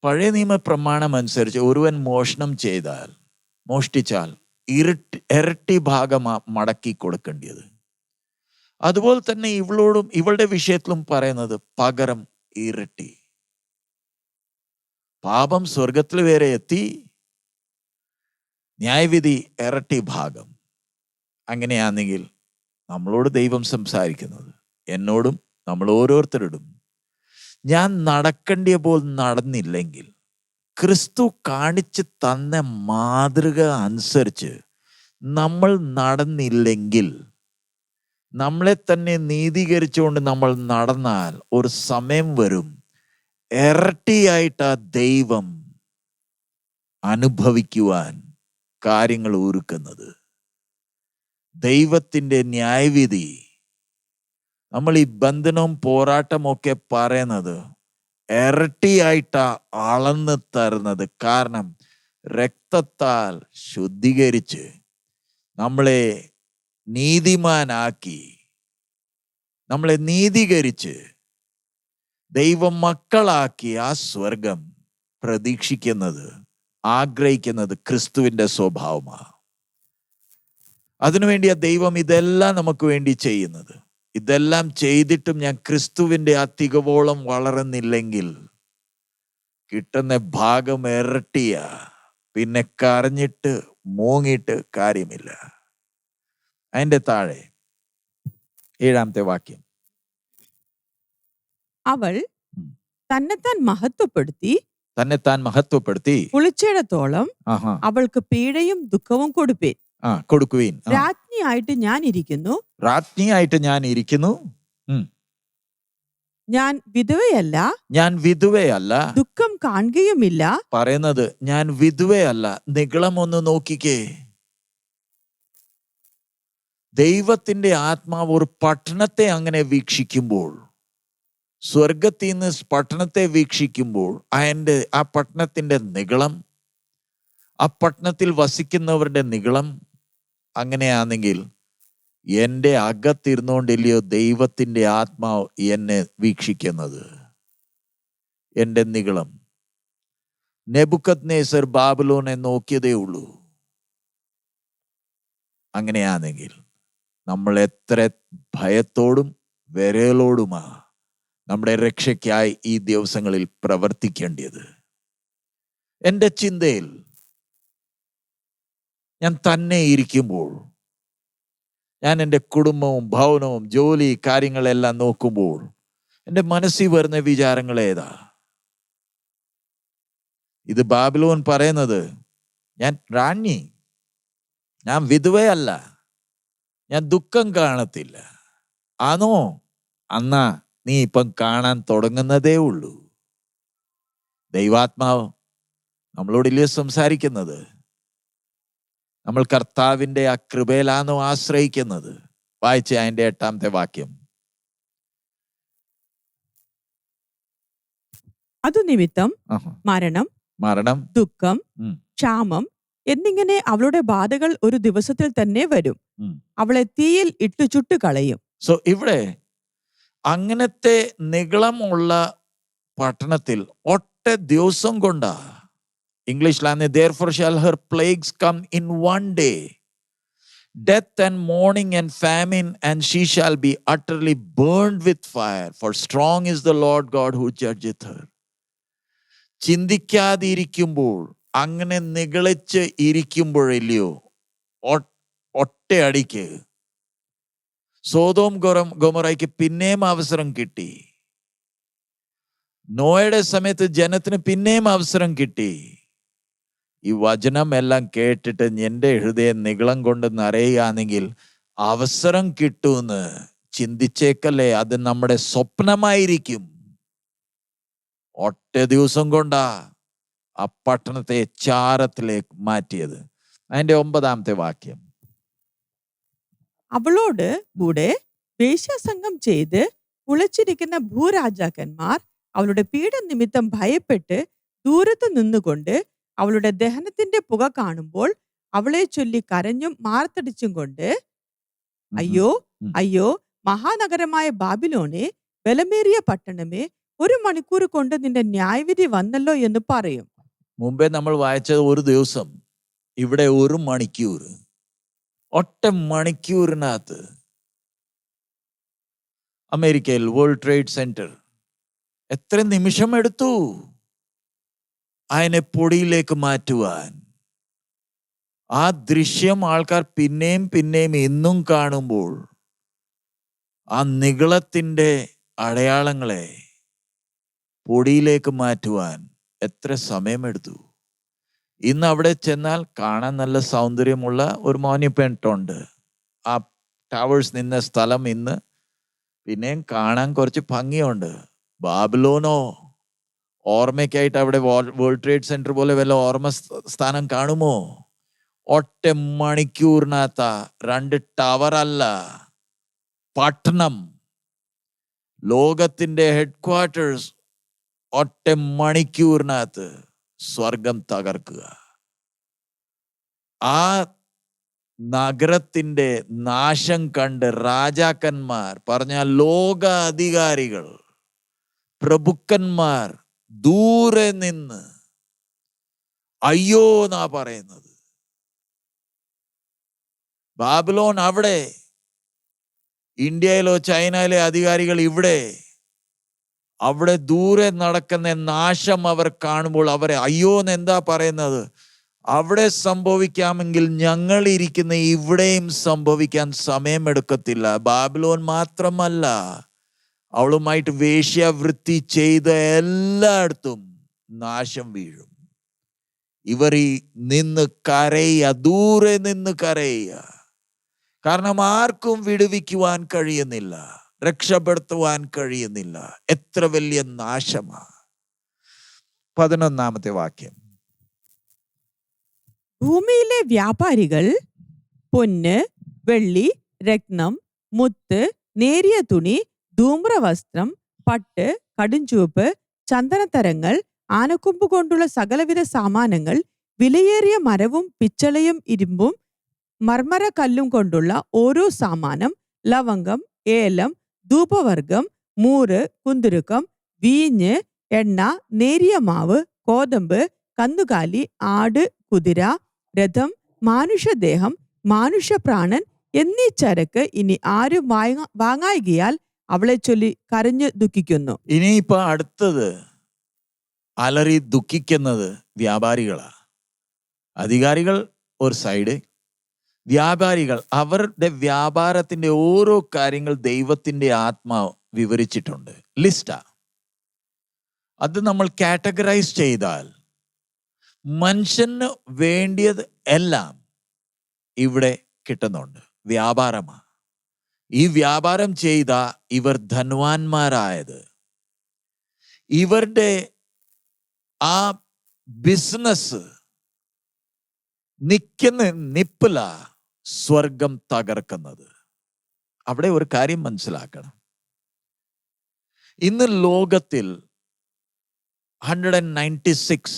പഴയ നിയമ പ്രമാണം അനുസരിച്ച് ഒരുവൻ മോഷ്ടിച്ചാൽ ഇരട്ടി ഭാഗം മടക്കി കൊടുക്കേണ്ടത്. അതുപോലെ തന്നെ ഇവളുടെ വിഷയത്തിലും പറയുന്നത് പകരം ഇരട്ടി. പാപം സ്വർഗത്തിൽ വരെ എത്തി, ന്യായവിധി ഇരട്ടി ഭാഗം. അങ്ങനെയാണെങ്കിൽ നമ്മളോട് ദൈവം സംസാരിക്കുന്നത്, എന്നോടും നമ്മൾ ഓരോരുത്തരോടും, ഞാൻ നടക്കേണ്ടിയ പോലെ നടന്നില്ലെങ്കിൽ, ക്രിസ്തു കാണിച്ച് തന്ന മാതൃക അനുസരിച്ച് നമ്മൾ നടന്നില്ലെങ്കിൽ, നമ്മളെ തന്നെ നീതീകരിച്ചുകൊണ്ട് നമ്മൾ നടന്നാൽ ഒരു സമയം വരും ഇരട്ടിയായിട്ട് ആ ദൈവം അനുഭവിക്കുവാൻ കാര്യങ്ങൾ ഒരുക്കുന്നത്. ദൈവത്തിൻ്റെ ന്യായവിധി, നമ്മൾ ഈ ബന്ധനവും പോരാട്ടമൊക്കെ പറയുന്നത് ഇരട്ടിയായിട്ടാ അളന്ന് തരുന്നത്. കാരണം രക്തത്താൽ ശുദ്ധീകരിച്ച് നമ്മളെ നീതിമാനാക്കി, നമ്മളെ നീതീകരിച്ച് ദൈവമക്കളാക്കി ആ സ്വർഗം പ്രതീക്ഷിക്കുന്നത്, ആഗ്രഹിക്കുന്നത് ക്രിസ്തുവിൻ്റെ സ്വഭാവമാണ്. അതിനുവേണ്ടിയാ ദൈവം ഇതെല്ലാം നമുക്ക് വേണ്ടി ചെയ്യുന്നത്. ഇതെല്ലാം ചെയ്തിട്ടും ഞാൻ ക്രിസ്തുവിൻ്റെ ആ തികവോളം വളർന്നില്ലെങ്കിൽ കിട്ടുന്ന ഭാഗം ഇരട്ടിയ, പിന്നെ കരഞ്ഞിട്ട് മൂങ്ങിയിട്ട് കാര്യമില്ല. അതിൻ്റെ താഴെ 7-ാമത്തെ വാക്യം. അവൾ തന്നെത്താൻ മഹത്വപ്പെടുത്തി പുളിച്ചിടത്തോളം അവൾക്ക് പീഡയും ദുഃഖവും കൊടുക്കുവീൻ. രാജ്ഞിയായിട്ട് ഞാൻ ഇരിക്കുന്നു. ഞാൻ വിധവയല്ല, ദുഃഖം കാണുകയുമില്ല. പറയുന്നത് ഞാൻ വിധവയല്ല. നിഗളം ഒന്ന് നോക്കിക്കേ. ദൈവത്തിന്റെ ആത്മാവ് ഒരു പട്ടണത്തെ അങ്ങനെ വീക്ഷിക്കുമ്പോൾ, സ്വർഗത്തിൽ നിന്ന് പട്ടണത്തെ വീക്ഷിക്കുമ്പോൾ, ആ പട്ടണത്തിന്റെ നിഗളം, ആ പട്ടണത്തിൽ വസിക്കുന്നവരുടെ നിഗളം, അങ്ങനെയാണെങ്കിൽ എൻ്റെ അകത്തിരുന്നോണ്ടില്ലയോ ദൈവത്തിൻ്റെ ആത്മാവ് എന്നെ വീക്ഷിക്കുന്നത്? എൻ്റെ നിഗളം. നെബൂഖദ്നേസർ ബാബിലോനെ നോക്കിയതേ ഉള്ളൂ. അങ്ങനെയാണെങ്കിൽ നമ്മൾ എത്ര ഭയത്തോടും വിരലോടുമാ നമ്മുടെ രക്ഷയ്ക്കായി ഈ ദിവസങ്ങളിൽ പ്രവർത്തിക്കേണ്ടത്. എൻ്റെ ചിന്തയിൽ ഞാൻ തന്നെ ഇരിക്കുമ്പോൾ, ഞാൻ എൻ്റെ കുടുംബവും ഭവനവും ജോലി കാര്യങ്ങളെല്ലാം നോക്കുമ്പോൾ എൻ്റെ മനസ്സിൽ വരുന്ന വിചാരങ്ങൾ ഏതാ? ഇത് ബാബിലോൺ പറയുന്നത്, ഞാൻ റാണി, ഞാൻ വിധവയല്ല, ഞാൻ ദുഃഖം കാണത്തില്ല. ആണോ? അന്നാ നീ ഇപ്പം കാണാൻ തുടങ്ങുന്നതേ ഉള്ളൂ. ദൈവാത്മാവ് നമ്മളോടില്ലേ സംസാരിക്കുന്നത്? നമ്മൾ കർത്താവിൻ്റെ ആ കൃപയിലാണോ ആശ്രയിക്കുന്നത്? വായിച്ച അതിൻ്റെ 8-ാമത്തെ വാക്യം. അതു നിമിത്തം മരണം, ദുഃഖം, ക്ഷാമം എന്നിങ്ങനെ അവളുടെ ബാധകൾ ഒരു ദിവസത്തിൽ തന്നെ വരും. അവളെ തീയിൽ ഇട്ടു ചുട്ടു കളയും. സോ ഇവിടെ അങ്ങനത്തെ നിഗളമുള്ള പട്ടണത്തിൽ ഒറ്റ ദിവസം കൊണ്ടാ, ഇംഗ്ലീഷിലാണ് therefore shall her plagues come in one day, death and mourning and famine, and she shall be utterly burned with fire, for strong is the Lord God who judgeth her. ചിന്തിക്കാതിരിക്കുമ്പോൾ അങ്ങനെ നിഗളിച്ച് ഇരിക്കുമ്പോഴില്ലയോ ഒറ്റയടിക്ക് Sodom ഗൊമോറയ്ക്ക് പിന്നെയും അവസരം കിട്ടി. നോയുടെ സമയത്ത് ജനത്തിന് പിന്നെയും അവസരം കിട്ടി. ഈ വചനം എല്ലാം കേട്ടിട്ട് എൻ്റെ ഹൃദയം നിഗളം കൊണ്ട് നിറയുകയാണെങ്കിൽ അവസരം കിട്ടുമെന്ന് ചിന്തിച്ചേക്കല്ലേ. അത് നമ്മുടെ സ്വപ്നമായിരിക്കും. ഒറ്റ ദിവസം കൊണ്ടാ ആ പട്ടണത്തെ ചാരത്തിലേക്ക് മാറ്റിയത്. അതിന്റെ 9-ാമത്തെ വാക്യം. അവളോട് കൂടെ വേശ്യാസംഗം ചെയ്ത് കുളച്ചിരിക്കുന്ന ഭൂരാജാക്കന്മാർ അവളുടെ പീഡനിമിത്തം ഭയപ്പെട്ട് ദൂരത്ത് നിന്നുകൊണ്ട് അവളുടെ ദഹനത്തിന്റെ പുക കാണുമ്പോൾ അവളെ ചൊല്ലി കരഞ്ഞും മാർത്തടിച്ചും കൊണ്ട്, അയ്യോ അയ്യോ മഹാനഗരമായ ബാബിലോണെ, ബലമേറിയ പട്ടണമേ, 1 മണിക്കൂർ കൊണ്ട് നിന്റെ ന്യായവിധി വന്നല്ലോ എന്ന് പറയും. മുമ്പേ നമ്മൾ വായിച്ചത് ഒരു ദിവസം, ഇവിടെ 1 മണിക്കൂർ. ഒറ്റ മണിക്കൂറിനകത്ത് അമേരിക്കയിൽ വേൾഡ് ട്രേഡ് സെന്റർ എത്ര നിമിഷം എടുത്തു അതിനെ പൊടിയിലേക്ക് മാറ്റുവാൻ. ആ ദൃശ്യം ആൾക്കാർ പിന്നെയും പിന്നെയും എന്നും കാണുമ്പോൾ ആ നിഗളത്തിന്റെ അടയാളങ്ങളെ പൊടിയിലേക്ക് മാറ്റുവാൻ എത്ര സമയമെടുത്തു. ഇന്ന് അവിടെ ചെന്നാൽ കാണാൻ നല്ല സൗന്ദര്യമുള്ള ഒരു മോണ്യുമെന്റ് ഉണ്ട്. ആ ടവേഴ്സ് നിന്ന സ്ഥലം ഇന്ന് പിന്നെയും കാണാൻ കുറച്ച് ഭംഗിയുണ്ട്. ബാബിലോനോ ഓർമ്മയ്ക്കായിട്ട് അവിടെ വേൾഡ് ട്രേഡ് സെന്റർ പോലെ വല്ല ഓർമ്മ സ്ഥാനം കാണുമോ? ഒറ്റ മണിക്കൂറിനകത്ത 2 ടവർ അല്ല, പട്ടണം, ലോകത്തിന്റെ ഹെഡ്ക്വാർട്ടേഴ്സ് ഒറ്റ മണിക്കൂറിനകത്ത് സ്വർഗം തകർക്കുക. ആ നഗരത്തിന്റെ നാശം കണ്ട് രാജാക്കന്മാർ, പറഞ്ഞാൽ ലോക അധികാരികൾ, പ്രഭുക്കന്മാർ ദൂരെ നിന്ന് അയ്യോ എന്നാ പറയുന്നത്. ബാബിലോൺ അവിടെ, ഇന്ത്യയിലോ ചൈനയിലെ അധികാരികൾ ഇവിടെ. അവിടെ ദൂരെ നടക്കുന്ന നാശം അവർ കാണുമ്പോൾ അവരെ അയ്യോ എന്ന് എന്താ പറയുന്നത്? അവിടെ സംഭവിക്കാമെങ്കിൽ ഞങ്ങൾ ഇരിക്കുന്ന ഇവിടെയും സംഭവിക്കാൻ സമയമെടുക്കത്തില്ല. ബാബിലോൺ മാത്രമല്ല, അവളുമായിട്ട് വേശ്യാവൃത്തി ചെയ്ത എല്ലായിടത്തും നാശം വീഴും. ഇവർ ഈ നിന്ന് കരയുക, ദൂരെ നിന്ന് കരയുക. കാരണം ആർക്കും വിടുവിക്കുവാൻ കഴിയുന്നില്ല, രക്ഷപ്പെടുത്തുവാൻ കഴിയുന്നില്ല. എത്ര വലിയ നാശമാ. 11-ാമത്തെ വാക്യം. ഭൂമിയിലെ വ്യാപാരികൾ പൊന്ന്, വെള്ളി, രത്നം, മുത്ത്, നേരിയ തുണി, ധൂമ്രവസ്ത്രം, പട്ട്, കടുംചുവപ്പ്, ചന്ദനത്തരങ്ങൾ, ആനക്കൊമ്പ് കൊണ്ടുള്ള സകലവിധ സാമാനങ്ങൾ, വിലയേറിയ മരവും പിച്ചളയും ഇരുമ്പും മർമര കല്ലും കൊണ്ടുള്ള ഓരോ സാമാനം, ലവംഗം, ഏലം, ധൂപവർഗം, മൂറ്, കുന്തുരുക്കം, വീഞ്ഞ്, എണ്ണ, നേരിയ മാവ്, കോതമ്പ്, കന്നുകാലി, ആട്, കുതിര, രഥം, മാനുഷദേഹം, മാനുഷപ്രാണൻ എന്നീ ചരക്ക് ഇനി ആരും വാങ്ങായികയാൽ അവളെ ചൊല്ലി കരഞ്ഞു ദുഃഖിക്കുന്നു. ഇനിയിപ്പോ അടുത്തത് അലറി ദുഃഖിക്കുന്നത് വ്യാപാരികളാ. അധികാരികൾ ഒരു സൈഡ്, വ്യാപാരികൾ അവരുടെ വ്യാപാരത്തിന്റെ ഓരോ കാര്യങ്ങൾ ദൈവത്തിന്റെ ആത്മാവ് വിവരിച്ചിട്ടുണ്ട്. ലിസ്റ്റാ. അത് നമ്മൾ കാറ്റഗറൈസ് ചെയ്താൽ മനുഷ്യന് വേണ്ടിയത് എല്ലാം ഇവിടെ കിട്ടുന്നുണ്ട്. വ്യാപാരമാണ്. ഈ വ്യാപാരം ചെയ്ത ഇവർ ധനവാന്മാരായത്. ഇവരുടെ ആ ബിസിനസ് നിപ്പില സ്വർഗം തകർക്കുന്നത്. അവിടെ ഒരു കാര്യം മനസ്സിലാക്കണം. ഇന്ന് ലോകത്തിൽ 196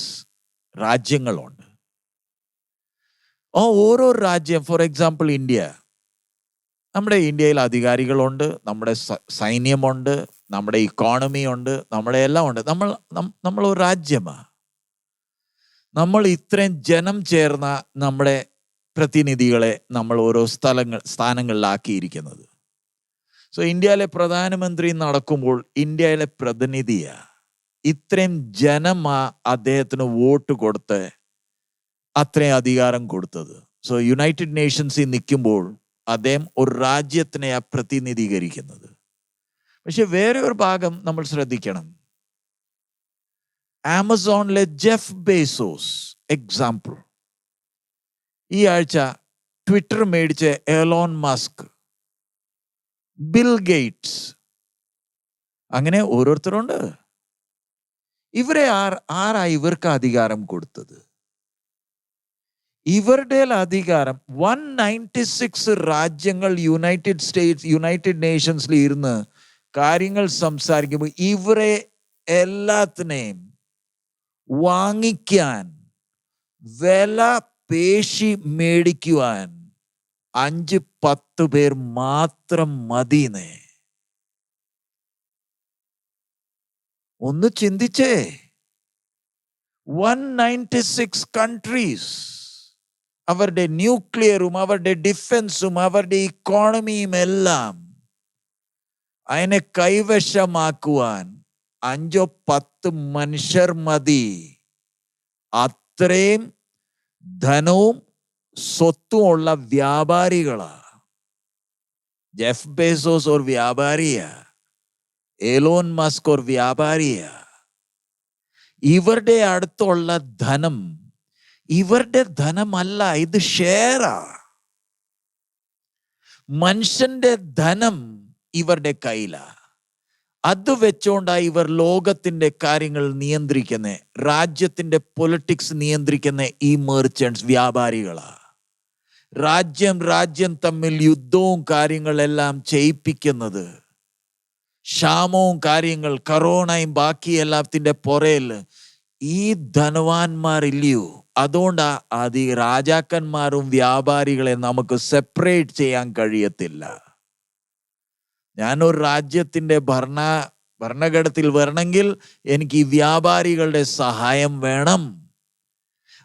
രാജ്യങ്ങളുണ്ട്. ഓരോ രാജ്യം, ഫോർ എക്സാമ്പിൾ ഇന്ത്യ, നമ്മുടെ ഇന്ത്യയിൽ അധികാരികളുണ്ട്, നമ്മുടെ സൈന്യമുണ്ട്, നമ്മുടെ ഇക്കോണമി ഉണ്ട്, നമ്മുടെ എല്ലാം ഉണ്ട്. നമ്മൾ ഒരു രാജ്യമാണ്. നമ്മൾ ഇത്രയും ജനം ചേർന്ന നമ്മുടെ പ്രതിനിധികളെ നമ്മൾ ഓരോ സ്ഥാനങ്ങളിലാക്കിയിരിക്കുന്നത്. സോ ഇന്ത്യയിലെ പ്രധാനമന്ത്രി നടക്കുമ്പോൾ ഇന്ത്യയിലെ പ്രതിനിധിയാ. ഇത്രയും ജനമാ അദ്ദേഹത്തിന് വോട്ട് കൊടുത്ത് അത്രയും അധികാരം കൊടുത്തത്. സോ യുണൈറ്റഡ് നേഷൻസിൽ നിൽക്കുമ്പോൾ അദ്ദേഹം ഒരു രാജ്യത്തിനെ പ്രതിനിധീകരിക്കുന്നത്. പക്ഷെ വേറെ ഒരു ഭാഗം നമ്മൾ ശ്രദ്ധിക്കണം. ആമസോണിലെ ജെഫ് ബേസോസ് എക്സാമ്പിൾ, ഈ ആഴ്ച ട്വിറ്റർ മേടിച്ച എലോൺ മസ്ക്, ബിൽ ഗേറ്റ്സ്, അങ്ങനെ ഓരോരുത്തരുണ്ട്. ഇവരെ ആരാ ഇവർക്ക് അധികാരം കൊടുത്തത്? ഇവരുടെ അധികാരം 196 രാജ്യങ്ങൾ യുണൈറ്റഡ് നേഷൻസിൽ ഇരുന്ന് കാര്യങ്ങൾ സംസാരിക്കുമ്പോൾ ഇവരെ എല്ലാത്തിനെയും വാങ്ങിക്കാൻ, വില പേശി മേടിക്കുവാൻ 5-10 പേർ മാത്രം മതിന്നേ. ഒന്ന് ചിന്തിച്ചേ. 196 കൺട്രീസ്, അവരുടെ ന്യൂക്ലിയറും അവരുടെ ഡിഫൻസും അവരുടെ ഇക്കോണമിയും എല്ലാം അതിനെ കൈവശമാക്കുവാൻ 5-10 മനുഷ്യർ മതി. അത്രയും ധനവും സ്വത്തും ഉള്ള വ്യാപാരികളാ. ജെഫ് ബേസോസ് ഒരു വ്യാപാരിയാ, എലോൺ മസ്ക് ഒരു വ്യാപാരിയാ. ഇവരുടെ അടുത്തുള്ള ധനം ഇവരുടെ ധനമല്ല, ഇത് ഷെയറാ. മനുഷ്യന്റെ ധനം ഇവരുടെ കയ്യിലാ. അത് വെച്ചോണ്ടാ ഇവർ ലോകത്തിന്റെ കാര്യങ്ങൾ നിയന്ത്രിക്കുന്ന, രാജ്യത്തിന്റെ പൊളിറ്റിക്സ് നിയന്ത്രിക്കുന്ന ഈ മെർച്ചൻസ് വ്യാപാരികളാ. രാജ്യം തമ്മിൽ യുദ്ധവും കാര്യങ്ങളെല്ലാം ചെയ്യിപ്പിക്കുന്നത്, ക്ഷാമവും കാര്യങ്ങൾ, കൊറോണയും ബാക്കി എല്ലാത്തിന്റെ പുറയിൽ ഈ ധനവാന്മാരില്ലയോ? അതുകൊണ്ടാ അത് രാജാക്കന്മാരും വ്യാപാരികളെ നമുക്ക് സെപ്പറേറ്റ് ചെയ്യാൻ കഴിയത്തില്ല. ഞാനൊരു രാജ്യത്തിന്റെ ഭരണഘടത്തിൽ വരണമെങ്കിൽ എനിക്ക് ഈ വ്യാപാരികളുടെ സഹായം വേണം.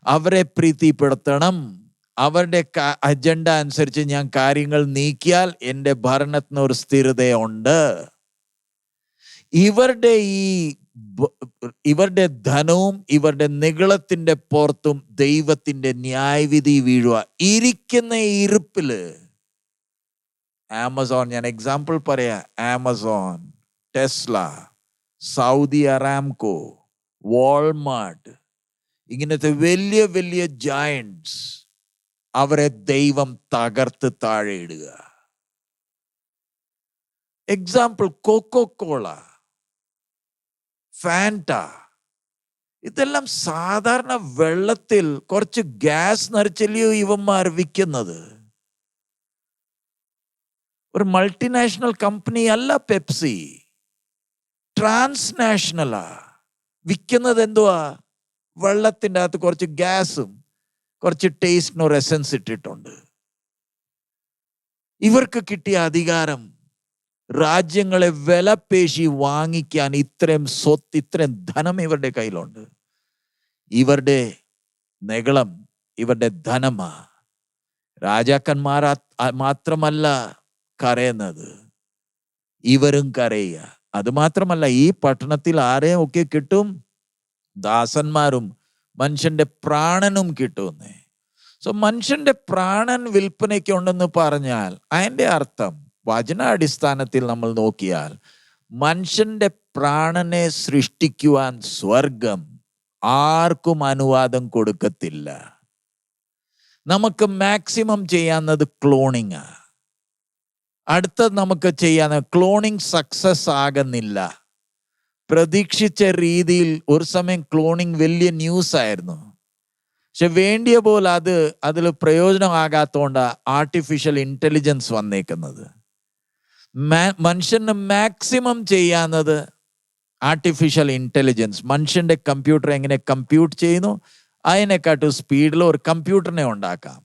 അവരെ പ്രീതിപ്പെടുത്തണം. അവരുടെ അജണ്ട അനുസരിച്ച് ഞാൻ കാര്യങ്ങൾ നീക്കിയാൽ എൻ്റെ ഭരണത്തിന് ഒരു സ്ഥിരതയുണ്ട്. ഇവരുടെ ധനവും ഇവരുടെ നിഗളത്തിന്റെ പുറത്തും ദൈവത്തിന്റെ ന്യായവിധി വീഴുക. ഇരിക്കുന്ന ഇരിപ്പില് ആമസോൺ, ഞാൻ എക്സാമ്പിൾ പറയാ, Amazon, Tesla, Saudi Aramco, Walmart, ഇങ്ങനത്തെ വലിയ വലിയ ജയന്റ്സ്, അവരെ ദൈവം തകർത്ത് താഴെ ഇടുക. എക്സാമ്പിൾ കോക്കോകോള, ഫാൻറ്റ, ഇതെല്ലാം സാധാരണ വെള്ളത്തിൽ കുറച്ച് ഗ്യാസ് നിറച്ചല്ലയോ ഇവന്മാർ വിൽക്കുന്നത്. ഒരു മൾട്ടിനാഷണൽ കമ്പനി അല്ല പെപ്സി, ട്രാൻസ്നാഷണലാ. വിൽക്കുന്നത് എന്തുവാ? വെള്ളത്തിൻ്റെ അകത്ത് കുറച്ച് ഗ്യാസും കുറച്ച് ടേസ്റ്റിന് ഒരു എസൻസ് ഇട്ടിട്ടുണ്ട്. ഇവർക്ക് കിട്ടിയ അധികാരം രാജ്യങ്ങളെ വിലപേശി വാങ്ങിക്കാൻ ഇത്രയും സ്വത്ത്, ഇത്രയും ധനം ഇവരുടെ കയ്യിലുണ്ട്. ഇവരുടെ നിഗളം ഇവരുടെ ധനമാ. രാജാക്കന്മാർ മാത്രമല്ല കരയുന്നത്, ഇവരും കരയുക. അത് മാത്രമല്ല, ഈ പട്ടണത്തിൽ ആരെയും ഒക്കെ കിട്ടും? ദാസന്മാരും മനുഷ്യന്റെ പ്രാണനും കിട്ടുന്നേ. സോ മനുഷ്യന്റെ പ്രാണൻ വിൽപ്പനയ്ക്ക് ഉണ്ടെന്ന് പറഞ്ഞാൽ അതിൻ്റെ അർത്ഥം വചനാടിസ്ഥാനത്തിൽ നമ്മൾ നോക്കിയാൽ മനുഷ്യന്റെ പ്രാണനെ സൃഷ്ടിക്കുവാൻ സ്വർഗം ആർക്കും അനുവാദം കൊടുക്കത്തില്ല. നമുക്ക് മാക്സിമം ചെയ്യാവുന്നത് ക്ലോണിങ്. അടുത്തത് നമുക്ക് ചെയ്യാൻ ക്ലോണിങ് സക്സസ് ആകുന്നില്ല. പ്രതീക്ഷിച്ച രീതിയിൽ ഒരു സമയം ക്ലോണിങ് വലിയ ന്യൂസ് ആയിരുന്നു. പക്ഷെ വേണ്ടിയ പോലെ അതിൽ പ്രയോജനമാകാത്തോണ്ടാ ആർട്ടിഫിഷ്യൽ ഇന്റലിജൻസ് വന്നേക്കുന്നത്. മനുഷ്യന് മാക്സിമം ചെയ്യാവുന്നത് ആർട്ടിഫിഷ്യൽ ഇന്റലിജൻസ്. മനുഷ്യന്റെ കമ്പ്യൂട്ടർ എങ്ങനെ കമ്പ്യൂട്ട് ചെയ്യുന്നു അതിനെക്കാട്ടും സ്പീഡിൽ ഒരു കമ്പ്യൂട്ടറിനെ ഉണ്ടാക്കാം.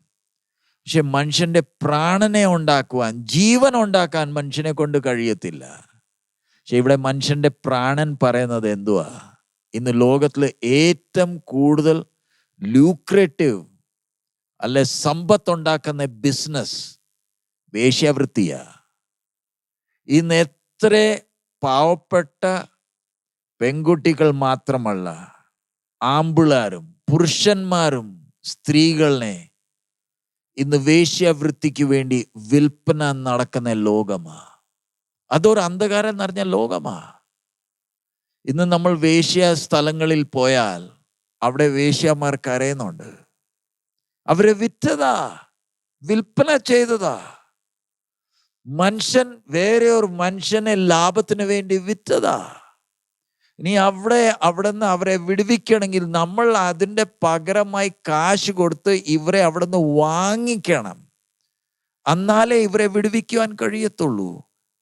പക്ഷെ മനുഷ്യന്റെ പ്രാണനെ ഉണ്ടാക്കുവാൻ, ജീവൻ ഉണ്ടാക്കാൻ മനുഷ്യനെ കൊണ്ട് കഴിയത്തില്ല. പക്ഷെ ഇവിടെ മനുഷ്യന്റെ പ്രാണൻ പറയുന്നത് എന്തുവാ? ഇന്ന് ലോകത്തിൽ ഏറ്റവും കൂടുതൽ ലൂക്രേറ്റീവ് അല്ലെ സമ്പത്തുണ്ടാക്കുന്ന ബിസിനസ് വേശ്യാവൃത്തിയാ. ഇന്ന് എത്ര പാവപ്പെട്ട പെൺകുട്ടികൾ മാത്രമല്ല, ആമ്പിളാരും പുരുഷന്മാരും സ്ത്രീകളെ ഇന്ന് വേശ്യാവൃത്തിക്ക് വേണ്ടി വിൽപ്പന നടക്കുന്ന ലോകമാ. അതൊരു അന്ധകാരം നിറഞ്ഞ ലോകമാ. ഇന്ന് നമ്മൾ വേശ്യ സ്ഥലങ്ങളിൽ പോയാൽ അവിടെ വേശ്യമാർ കരയുന്നുണ്ട്. അവരെ വിറ്റതാ, വിൽപ്പന ചെയ്തതാ. മനുഷ്യൻ വേറെ ഒരു മനുഷ്യനെ ലാഭത്തിന് വേണ്ടി വിറ്റതാ. ഇനി അവിടുന്ന് അവരെ വിടുവിക്കണമെങ്കിൽ നമ്മൾ അതിൻ്റെ പകരമായി കാശ് കൊടുത്ത് ഇവരെ അവിടുന്ന് വാങ്ങിക്കണം. എന്നാലേ ഇവരെ വിടുവിക്കുവാൻ കഴിയത്തുള്ളൂ.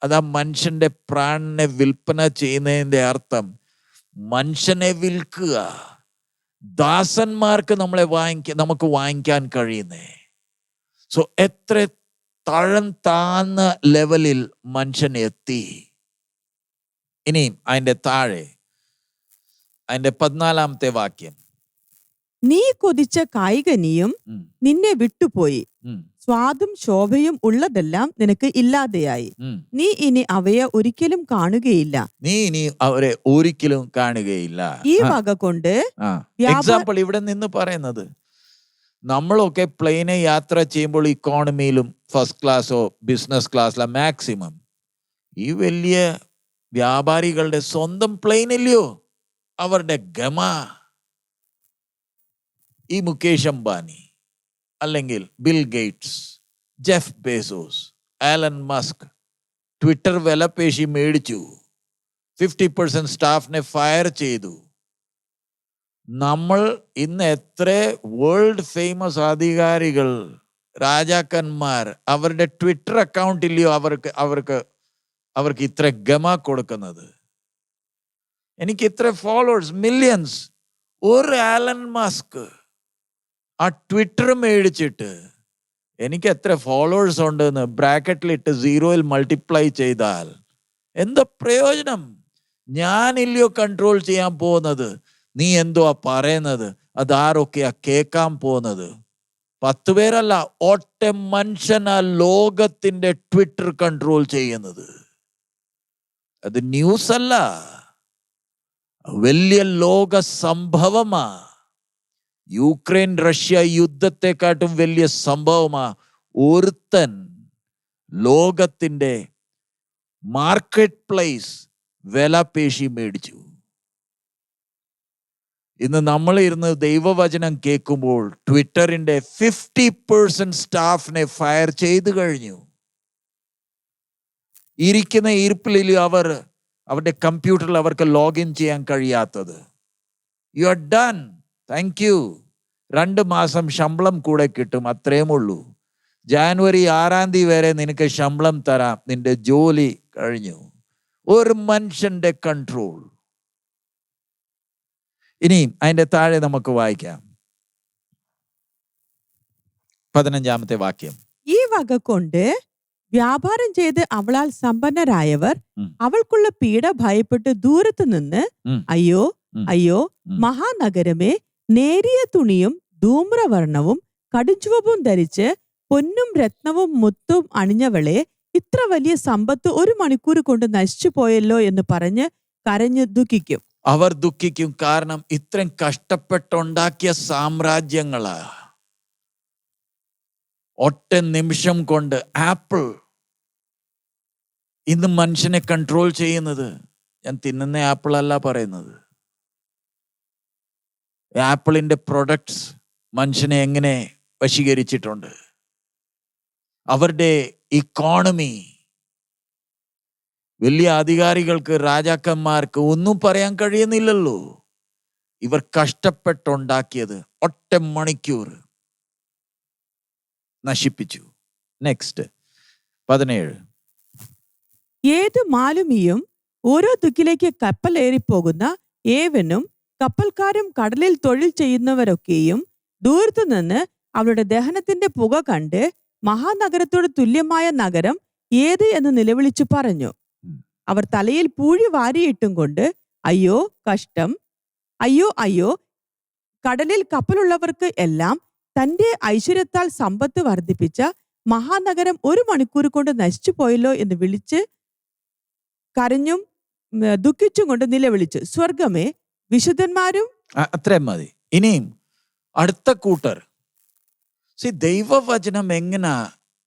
അതാ മനുഷ്യന്റെ പ്രാണനെ വിൽപ്പന ചെയ്യുന്നതിൻ്റെ അർത്ഥം. മനുഷ്യനെ വിൽക്കുക, ദാസന്മാർക്ക് നമുക്ക് വാങ്ങിക്കാൻ കഴിയുന്നേ. സോ എത്ര താഴ്ന്ന ലെവലിൽ മനുഷ്യൻ എത്തി. ഇനിയും അതിൻ്റെ താഴെ അതിൻ്റെ 14-ാമത്തെ വാക്യം, നീ കൊതിച്ച കായികനിയും നിന്നെ വിട്ടുപോയി, സ്വാദും ശോഭയും ഉള്ളതെല്ലാം നിനക്ക് ഇല്ലാതെയായി. നീ ഇനി അവയെ ഒരിക്കലും കാണുകയില്ല. ഈ വക കൊണ്ട് എക്സാമ്പിൾ ഇവിടെ നിന്ന് പറയുന്നത്, നമ്മളൊക്കെ പ്ലെയിനെ യാത്ര ചെയ്യുമ്പോൾ ഇക്കോണമിയിലും ഫസ്റ്റ് ക്ലാസ്സോ ബിസിനസ് ക്ലാസ്സിലോ മാക്സിമം. ഈ വലിയ വ്യാപാരികളുടെ സ്വന്തം പ്ലെയിൻ ഇല്ലയോ അവരുടെ ഗമ. ഈ മുകേഷ് അംബാനി അല്ലെങ്കിൽ Bill Gates, Jeff Bezos, Elon Musk Twitter വിലപേശി മേടിച്ചു. 50% സ്റ്റാഫിനെ ഫയർ ചെയ്തു. നമ്മൾ ഇന്ന് എത്ര വേൾഡ് ഫേമസ് അധികാരികൾ, രാജാക്കന്മാർ, അവരുടെ ട്വിറ്റർ അക്കൗണ്ട് ഇല്ലയോ അവർക്ക് ഇത്ര ഗമ കൊടുക്കുന്നത്. എനിക്ക് ഇത്ര ഫോളോവേഴ്സ്, മില്യൺസ്. ഒരു ആലൻ മസ്ക് ആ ട്വിറ്റർ മേടിച്ചിട്ട് എനിക്ക് എത്ര ഫോളോവേഴ്സ് ഉണ്ടെന്ന് ബ്രാക്കറ്റിലിട്ട് 0 മൾട്ടിപ്ലൈ ചെയ്താൽ എന്താ പ്രയോജനം? ഞാനില്ലയോ കൺട്രോൾ ചെയ്യാൻ പോകുന്നത്? നീ എന്തുവാ പറയുന്നത്? അതാരൊക്കെയാ കേൾക്കാൻ പോകുന്നത്? 10 പേരല്ല, ഒറ്റ മനുഷ്യനാ ലോകത്തിന്റെ ട്വിറ്റർ കൺട്രോൾ ചെയ്യുന്നത്. അത് ന്യൂസ് അല്ല, വലിയ ലോക സംഭവമാ. യുക്രൈൻ റഷ്യ യുദ്ധത്തെക്കാട്ടും വലിയ സംഭവമാ. ഒരുത്തൻ ലോകത്തിന്റെ മാർക്കറ്റ് പ്ലേസ് വിലപേശി മേടിച്ചു. ഇന്ന് നമ്മൾ ഇരുന്ന് ദൈവവചനം കേൾക്കുമ്പോൾ ട്വിറ്ററിന്റെ 50% സ്റ്റാഫിനെ ഫയർ ചെയ്തു കഴിഞ്ഞു. ഇരിക്കുന്ന ഇരിപ്പിൽ അവരുടെ കമ്പ്യൂട്ടറിൽ അവർക്ക് ലോഗിൻ ചെയ്യാൻ കഴിയാത്തത്. You are done, thank you. 2 മാസം ശമ്പളം കൂടെ കിട്ടും, അത്രയും ഉള്ളൂ. ജാനുവരി 6-ാം തീയതി വരെ നിനക്ക് ശമ്പളം തരാം, നിന്റെ ജോലി കഴിഞ്ഞു. ഒരു മനുഷ്യന്റെ കൺട്രോൾ. ഇനിയും അതിന്റെ താഴെ നമുക്ക് വായിക്കാം 15-ാമത്തെ വാക്യം. ഈ വക കൊണ്ട് വ്യാപാരം ചെയ്ത് അവളാൽ സമ്പന്നരായവർ അവൾക്കുള്ള പീഡ ഭയപ്പെട്ട് ദൂരത്ത് നിന്ന്, അയ്യോ അയ്യോ മഹാനഗരമേ, നേരിയ തുണിയും ധൂമ്രവർണവും കടുംചുവപ്പും ധരിച്ച് പൊന്നും രത്നവും മുത്തും അണിഞ്ഞവളെ, ഇത്ര വലിയ സമ്പത്ത് 1 മണിക്കൂർ കൊണ്ട് നശിച്ചു പോയല്ലോ എന്ന് പറഞ്ഞ് കരഞ്ഞു ദുഃഖിക്കും. അവർ ദുഃഖിക്കും. കാരണം ഇത്രയും കഷ്ടപ്പെട്ടുണ്ടാക്കിയ സാമ്രാജ്യങ്ങളാ ഒറ്റ നിമിഷം കൊണ്ട് ആപ്പിൾ ഇന്ന് മനുഷ്യനെ കൺട്രോൾ ചെയ്യുന്നത്. ഞാൻ തിന്നുന്ന ആപ്പിൾ അല്ല പറയുന്നത്. ആപ്പിളിന്റെ പ്രൊഡക്ട്സ് മനുഷ്യനെ എങ്ങനെ വശീകരിച്ചിട്ടുണ്ട്. അവരുടെ ഇക്കോണമി, വലിയ അധികാരികൾക്ക്, രാജാക്കന്മാർക്ക് ഒന്നും പറയാൻ കഴിയുന്നില്ലല്ലോ. ഇവർ കഷ്ടപ്പെട്ടുണ്ടാക്കിയത് ഒറ്റ മണിക്കൂർ നശിപ്പിച്ചു. നെക്സ്റ്റ് 17. ഏത് മാലുമിയും ഓരോ ദിക്കിലേക്ക് കപ്പലേറിപ്പോകുന്ന ഏവനും കപ്പൽക്കാരും കടലിൽ തൊഴിൽ ചെയ്യുന്നവരൊക്കെയും ദൂരത്തു നിന്ന് അവരുടെ ദഹനത്തിന്റെ പുക കണ്ട് മഹാനഗരത്തോട് തുല്യമായ നഗരം ഏത് എന്ന് നിലവിളിച്ചു പറഞ്ഞു. അവർ തലയിൽ പൂഴി വാരിയിട്ടും കൊണ്ട്, അയ്യോ കഷ്ടം, അയ്യോ അയ്യോ, കടലിൽ കപ്പലുള്ളവർക്ക് എല്ലാം തന്റെ ഐശ്വര്യത്താൽ സമ്പത്ത് വർദ്ധിപ്പിച്ച മഹാനഗരം 1 മണിക്കൂർ കൊണ്ട് നശിച്ചു പോയല്ലോ എന്ന് വിളിച്ച് കരഞ്ഞും ദുഃഖിച്ചും കൊണ്ട് നിലവിളിച്ചു. സ്വർഗമേ, വിശുദ്ധന്മാരും. അത്രയും മതി. ഇനിയും അടുത്ത കൂട്ടർ ദൈവവചനം എങ്ങനെ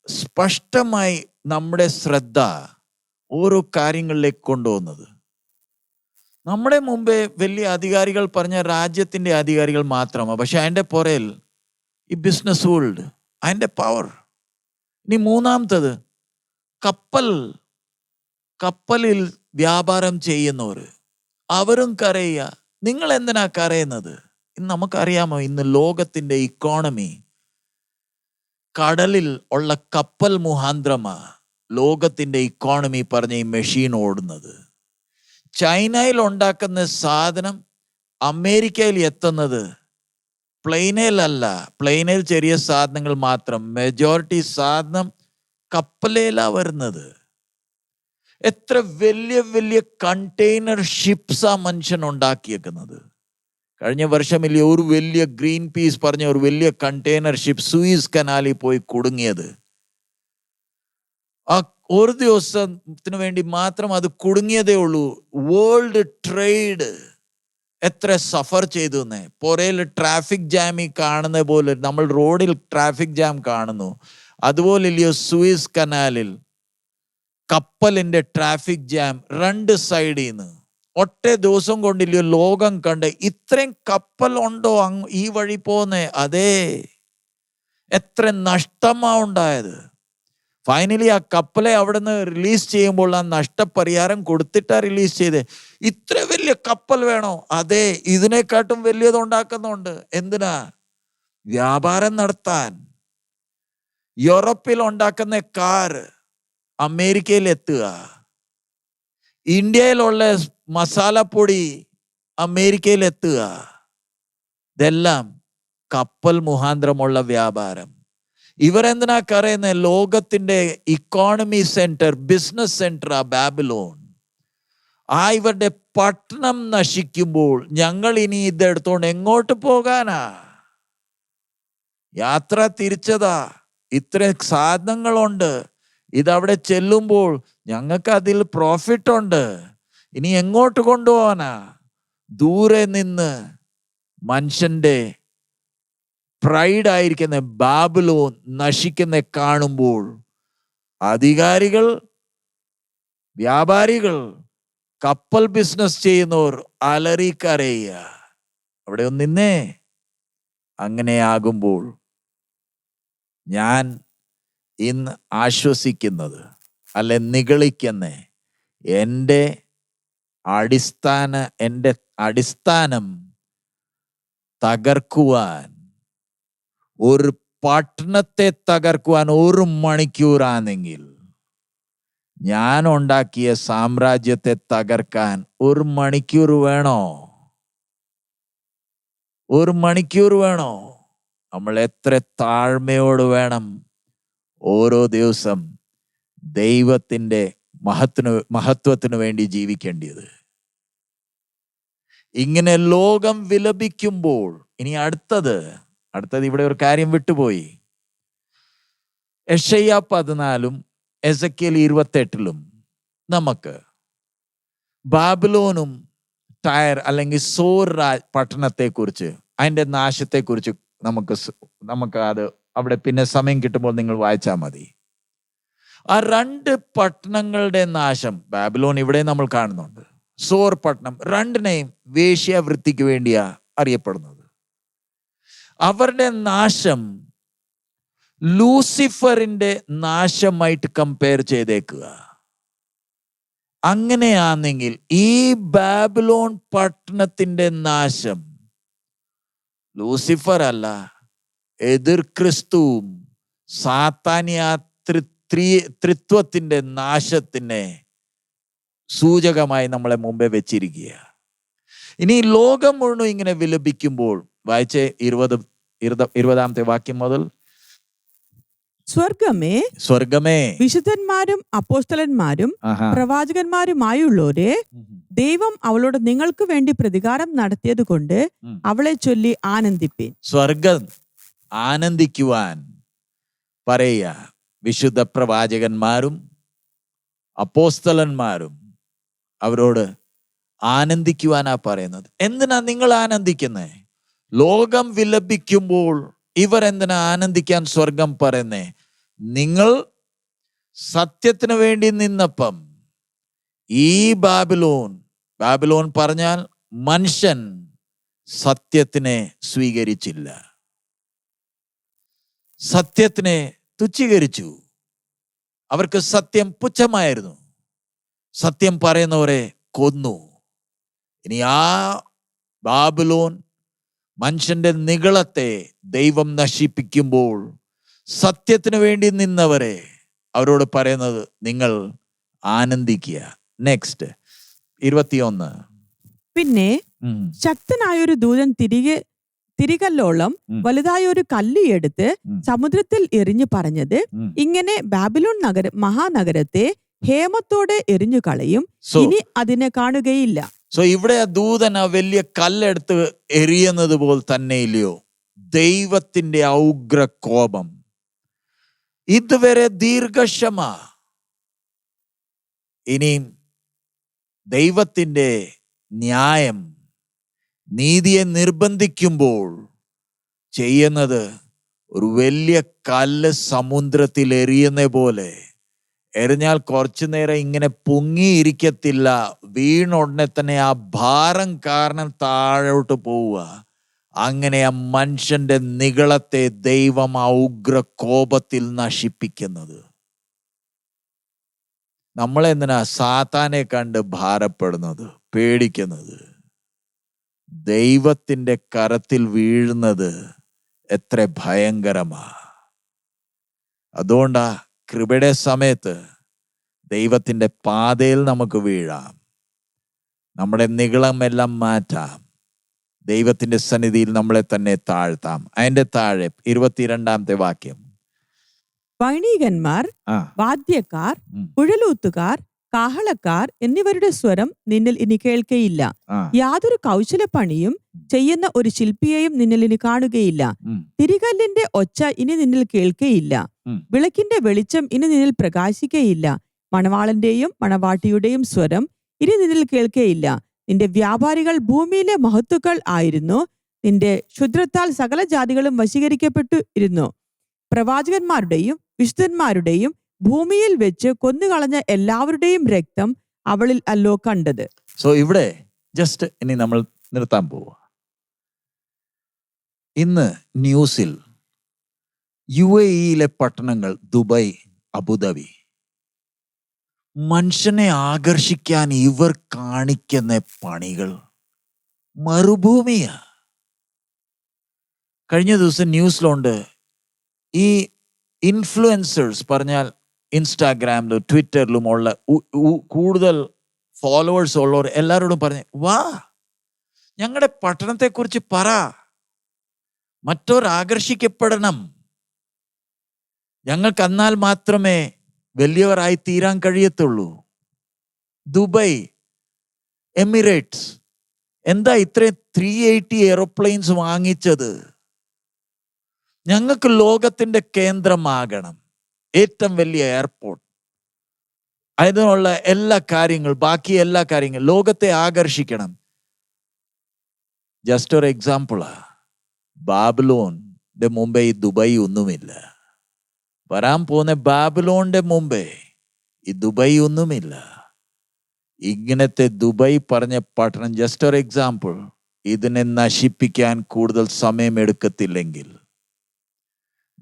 സ്പഷ്ടമായി നമ്മുടെ ശ്രദ്ധ ഓരോ കാര്യങ്ങളിലേക്ക് കൊണ്ടുപോകുന്നത്. നമ്മുടെ മുമ്പേ വലിയ അധികാരികൾ പറഞ്ഞ രാജ്യത്തിന്റെ അധികാരികൾ മാത്രമാണ്, പക്ഷെ അതിൻ്റെ പുറയിൽ ഈ ബിസിനസ് വേൾഡ്, അതിൻ്റെ പവർ. ഇനി മൂന്നാമത്തത് കപ്പലിൽ വ്യാപാരം ചെയ്യുന്നവർ, അവരും കരയുക. നിങ്ങൾ എന്തിനാ കരയുന്നത്? ഇന്ന് നമുക്കറിയാമോ, ഇന്ന് ലോകത്തിന്റെ ഇക്കോണമി കടലിൽ ഉള്ള കപ്പൽ മുഖാന്തരമാ ലോകത്തിന്റെ ഇക്കോണമി പറഞ്ഞ ഈ മെഷീൻ ഓടുന്നത്. ചൈനയിൽ ഉണ്ടാക്കുന്ന സാധനം അമേരിക്കയിൽ എത്തുന്നത് പ്ലെയിനിലല്ല. പ്ലെയിനിൽ ചെറിയ സാധനങ്ങൾ മാത്രം, മെജോറിറ്റി സാധനം കപ്പലിലാണ് വരുന്നത്. എത്ര വലിയ വലിയ കണ്ടെയ്നർ ഷിപ്സാ മനുഷ്യൻ ഉണ്ടാക്കിയേക്കുന്നത്. കഴിഞ്ഞ വർഷമില്ലേ ഒരു വലിയ ഗ്രീൻ പീസ് പറഞ്ഞ ഒരു വലിയ കണ്ടെയ്നർ ഷിപ്പ് സൂയിസ് കനാലിൽ പോയി കുടുങ്ങിയത്. ആ ഒരു ദിവസത്തിന് വേണ്ടി മാത്രം അത് കുടുങ്ങിയതേ ഉള്ളൂ. വേൾഡ് ട്രേഡ് എത്ര സഫർ ചെയ്തു എന്നേ. പുറയിൽ ട്രാഫിക് ജാമിൽ കാണുന്ന പോലെ നമ്മൾ റോഡിൽ ട്രാഫിക് ജാം കാണുന്നു, അതുപോലെ ഇല്ലയോ സൂയിസ് കനാലിൽ കപ്പലിന്റെ ട്രാഫിക് ജാം രണ്ട് സൈഡിൽ നിന്ന്. ഒറ്റ ദിവസം കൊണ്ടില്ലയോ ലോകം കണ്ട് ഇത്രയും കപ്പൽ ഉണ്ടോ ഈ വഴി പോന്നേ? അതേ, എത്ര നഷ്ടമാ ഉണ്ടായത്. ഫൈനലി ആ കപ്പലെ അവിടെ നിന്ന് റിലീസ് ചെയ്യുമ്പോൾ ആ നഷ്ടപരിഹാരം കൊടുത്തിട്ടാ റിലീസ് ചെയ്തേ. ഇത്ര വലിയ കപ്പൽ വേണോ? അതെ, ഇതിനെക്കാട്ടും വലിയത് ഉണ്ടാക്കുന്നുണ്ട്. എന്തിനാ? വ്യാപാരം നടത്താൻ. യൂറോപ്പിൽ ഉണ്ടാക്കുന്ന കാർ അമേരിക്കയിൽ എത്തുക, ഇന്ത്യയിലുള്ള മസാലപ്പൊടി അമേരിക്കയിൽ എത്തുക. ഇതെല്ലാം കപ്പൽ മുഖാന്തരമുള്ള വ്യാപാരം. ഇവരെന്തിനാ കരയുന്നത്? ലോകത്തിന്റെ ഇക്കോണമി സെന്റർ, ബിസിനസ് സെന്റർ ആ ബാബിലോൺ. ആ ഇവരുടെ പട്ടണം നശിക്കുമ്പോൾ ഞങ്ങൾ ഇനി ഇതെടുത്തോണ്ട് എങ്ങോട്ട് പോകാനാ? യാത്ര തിരിച്ചതാ. ഇത്ര സാധനങ്ങളുണ്ട്, ഇതവിടെ ചെല്ലുമ്പോൾ ഞങ്ങൾക്ക് അതിൽ പ്രോഫിറ്റ് ഉണ്ട്. ഇനി എങ്ങോട്ട് കൊണ്ടുപോകാനാ? ദൂരെ നിന്ന് മനുഷ്യന്റെ പ്രൈഡ് ആയിരിക്കുന്ന ബാബിലോൺ നശിക്കുന്ന കാണുമ്പോൾ അധികാരികൾ, വ്യാപാരികൾ, കപ്പൽ ബിസിനസ് ചെയ്യുന്നവർ അലറിക്കരയുക. അവിടെ ഒന്നിന്നേ. അങ്ങനെയാകുമ്പോൾ ഞാൻ ഇന്ന് ആശ്വസിക്കുന്നത് അല്ലെ നിഗളിക്കുന്ന എൻ്റെ അടിസ്ഥാനം തകർക്കുവാൻ, ഒരു പട്ടണത്തെ തകർക്കുവാൻ 1 മണിക്കൂറാണെങ്കിൽ ഞാൻ ഉണ്ടാക്കിയ സാമ്രാജ്യത്തെ തകർക്കാൻ 1 മണിക്കൂർ വേണോ? 1 മണിക്കൂർ വേണോ? നമ്മൾ എത്ര താഴ്മയോട് വേണം ഓരോ ദിവസം ദൈവത്തിൻ്റെ മഹത്വത്തിന് വേണ്ടി ജീവിക്കേണ്ടത്. ഇങ്ങനെ ലോകം വിലപിക്കുമ്പോൾ ഇനി അടുത്തത് ഇവിടെ ഒരു കാര്യം വിട്ടുപോയി. യെശയ്യാ 14 എസെക്കിയേൽ 28 നമുക്ക് ബാബിലോണും ടയർ അല്ലെങ്കിൽ സോർ പട്ടണത്തെക്കുറിച്ച്, അതിൻ്റെ നാശത്തെക്കുറിച്ച് നമുക്ക് അത് അവിടെ പിന്നെ സമയം കിട്ടുമ്പോൾ നിങ്ങൾ വായിച്ചാൽ മതി. ആ 2 പട്ടണങ്ങളുടെ നാശം ബാബിലോൺ ഇവിടെ നമ്മൾ കാണുന്നുണ്ട്. സോർ പട്ടണം 2നെയും വേശ്യാവൃത്തിക്ക് വേണ്ടിയാ അറിയപ്പെടുന്നത്. അവരുടെ നാശം ലൂസിഫറിന്റെ നാശമായിട്ട് കമ്പയർ ചെയ്തേക്കുക. അങ്ങനെയാണെങ്കിൽ ഈ ബാബിലോൺ പട്ടണത്തിന്റെ നാശം ലൂസിഫർ അല്ല, എതിർ ക്രിസ്തുവും സാത്താനിയ ത്രിത്വത്തിന്റെ നാശത്തിനെ സൂചകമായി നമ്മളെ മുമ്പേ വെച്ചിരിക്കുക. ഇനി ലോകം മുഴുവൻ ഇങ്ങനെ വിലപിക്കുമ്പോൾ വായിച്ചേ 20 വാക്യം മുതൽ. സ്വർഗമേ വിശുദ്ധന്മാരും അപ്പോസ്തലന്മാരും പ്രവാചകന്മാരുമായുള്ളവരെ, ദൈവം അവളോട് നിങ്ങൾക്ക് വേണ്ടി പ്രതികാരം നടത്തിയത് കൊണ്ട് അവളെ ചൊല്ലി ആനന്ദിപ്പീൻ. സ്വർഗം ആനന്ദിക്കുവാൻ പറയുക. വിശുദ്ധ പ്രവാചകന്മാരും അപ്പോസ്തലന്മാരും അവരോട് ആനന്ദിക്കുവാനാ പറയുന്നത്. എന്തിനാ നിങ്ങൾ ആനന്ദിക്കുന്നത്? ലോകം വിലപിക്കുമ്പോൾ ഇവർ എന്തിനാ ആനന്ദിക്കാൻ സ്വർഗം പറയുന്നേ? നിങ്ങൾ സത്യത്തിന് വേണ്ടി നിന്നപ്പം ഈ ബാബിലോൺ പറഞ്ഞാൽ മനുഷ്യൻ സത്യത്തിനെ സ്വീകരിച്ചില്ല, സത്യത്തിനെ തുച്ഛീകരിച്ചു. അവർക്ക് സത്യം പുച്ഛമായിരുന്നു. സത്യം പറയുന്നവരെ കൊന്നു. ഇനി ആ ബാബിലോൺ മനുഷ്യന്റെ നിഗളത്തെ ദൈവം നശിപ്പിക്കുമ്പോൾ സത്യത്തിന് വേണ്ടി നിന്നവരെ അവരോട് പറയുന്നത് നിങ്ങൾ ആനന്ദിക്കുക. നെക്സ്റ്റ് 21. പിന്നെ ശക്തനായൊരു ദൂതൻ തിരികല്ലോളം വലുതായൊരു കല്ല് എടുത്ത് സമുദ്രത്തിൽ എറിഞ്ഞു പറഞ്ഞത്, ഇങ്ങനെ ബാബിലോൺ മഹാനഗരത്തെ ഹേമത്തോടെ എറിഞ്ഞു കളയും, ഇനി അതിനെ കാണുകയില്ല. സോ ഇവിടെ ആ ദൂതൻ ആ വലിയ കല്ലെടുത്ത് എറിയുന്നത് പോലെ തന്നെ ഇല്ലയോ ദൈവത്തിന്റെ ഔഗ്ര കോപം? ഇതുവരെ ദീർഘക്ഷമ, ഇനി ദൈവത്തിന്റെ ന്യായം നീതിയെ നിർബന്ധിക്കുമ്പോൾ ചെയ്യുന്നത് ഒരു വലിയ കല്ല് സമുദ്രത്തിൽ എറിയുന്ന പോലെ. എറിഞ്ഞാൽ കുറച്ചു നേരം ഇങ്ങനെ പൊങ്ങിയിരിക്കത്തില്ല, വീണുടനെ തന്നെ ആ ഭാരം കാരണം താഴോട്ട് പോവുക. അങ്ങനെ ആ മനുഷ്യന്റെ നിഗളത്തെ ദൈവം ആ ഉഗ്ര കോപത്തിൽ നശിപ്പിക്കുന്നത്. നമ്മളെന്തിനാ സാത്താനെ കണ്ട് ഭാരപ്പെടുന്നത്, പേടിക്കുന്നത്? ദൈവത്തിന്റെ കരത്തിൽ വീഴുന്നത് എത്ര ഭയങ്കരമാ. അതുകൊണ്ടാ കൃപയുടെ സമയത്ത് ദൈവത്തിന്റെ പാതയിൽ നമുക്ക് വീഴാം, നമ്മുടെ നിഗളമെല്ലാം മാറ്റാം, ദൈവത്തിന്റെ സന്നിധിയിൽ നമ്മളെ തന്നെ താഴ്ത്താം. അതിന്റെ താഴെ 22-ാമത്തെ വാക്യം. വൈണികന്മാർ, വാദ്യക്കാർ, കുഴലൂത്തുകാർ, കാഹളക്കാർ എന്നിവരുടെ സ്വരം നിന്നിൽ ഇനി കേൾക്കയില്ല. യാതൊരു കൗശലപ്പണിയും ചെയ്യുന്ന ഒരു ശില്പിയെയും നിന്നിൽ ഇനി കാണുകയില്ല. തിരികല്ലിന്റെ ഒച്ച ഇനി നിന്നിൽ കേൾക്കയില്ല. വിളക്കിന്റെ വെളിച്ചം ഇനി നിന്നിൽ പ്രകാശിക്കയില്ല. മണവാളന്റെയും മണവാട്ടിയുടെയും സ്വരം ഇനി നിന്നിൽ കേൾക്കയില്ല. നിന്റെ വ്യാപാരികൾ ഭൂമിയിലെ മഹത്തുക്കൾ ആയിരുന്നു. നിന്റെ ക്ഷുദ്രത്താൽ സകല ജാതികളും വശീകരിക്കപ്പെട്ടു ഇരുന്നു. പ്രവാചകന്മാരുടെയും വിശുദ്ധന്മാരുടെയും ഭൂമിയിൽ വെച്ച് കൊന്നുകളഞ്ഞ എല്ലാവരുടെയും രക്തം അവളിൽ അല്ലോ കണ്ടത്. സോ ഇവിടെ ജസ്റ്റ് ഇനി നമ്മൾ നിർത്താൻ പോവുക. ഇന്ന് ന്യൂസിൽ UAE പട്ടണങ്ങൾ, ദുബായ്, അബുദാബി, മനുഷ്യനെ ആകർഷിക്കാൻ ഇവർ കാണിക്കുന്ന പണികൾ മരുഭൂമിയാ. കഴിഞ്ഞ ദിവസം ന്യൂസിലുണ്ട്, ഈ ഇൻഫ്ലുവൻസേഴ്സ് പറഞ്ഞാൽ ഇൻസ്റ്റാഗ്രാമിലും ട്വിറ്ററിലുമുള്ള കൂടുതൽ ഫോളോവേഴ്സ് ഉള്ളവർ എല്ലാവരോടും പറഞ്ഞ്, വാ ഞങ്ങളുടെ പട്ടണത്തെക്കുറിച്ച് പറ, മറ്റവർ ആകർഷിക്കപ്പെടണം, ഞങ്ങൾക്ക് എന്നാൽ മാത്രമേ വലിയവരായി തീരാൻ കഴിയത്തുള്ളൂ. ദുബായ്, എമിറേറ്റ്സ് എന്താ ഇത്രയും 380 എയ്റോപ്ലെയിൻസ് വാങ്ങിച്ചത്? ഞങ്ങൾക്ക് ലോകത്തിന്റെ കേന്ദ്രമാകണം, ഏറ്റവും വലിയ എയർപോർട്ട്, അതിനുള്ള എല്ലാ കാര്യങ്ങളും, ബാക്കി എല്ലാ കാര്യങ്ങളും ലോകത്തെ ആകർഷിക്കണം. ജസ്റ്റ് ഒരു എക്സാമ്പിളാ, ബാബിലോണിന്റെ മുമ്പേ ഈ ദുബായ് ഒന്നുമില്ല. വരാൻ പോകുന്ന ബാബിലോണിന്റെ മുമ്പേ ഈ ദുബായ് ഒന്നുമില്ല. ഇങ്ങനത്തെ ദുബായ് പറഞ്ഞ പട്ടണം, ജസ്റ്റ് ഒരു എക്സാമ്പിൾ, ഇതിനെ നശിപ്പിക്കാൻ കൂടുതൽ സമയം എടുക്കത്തില്ലെങ്കിൽ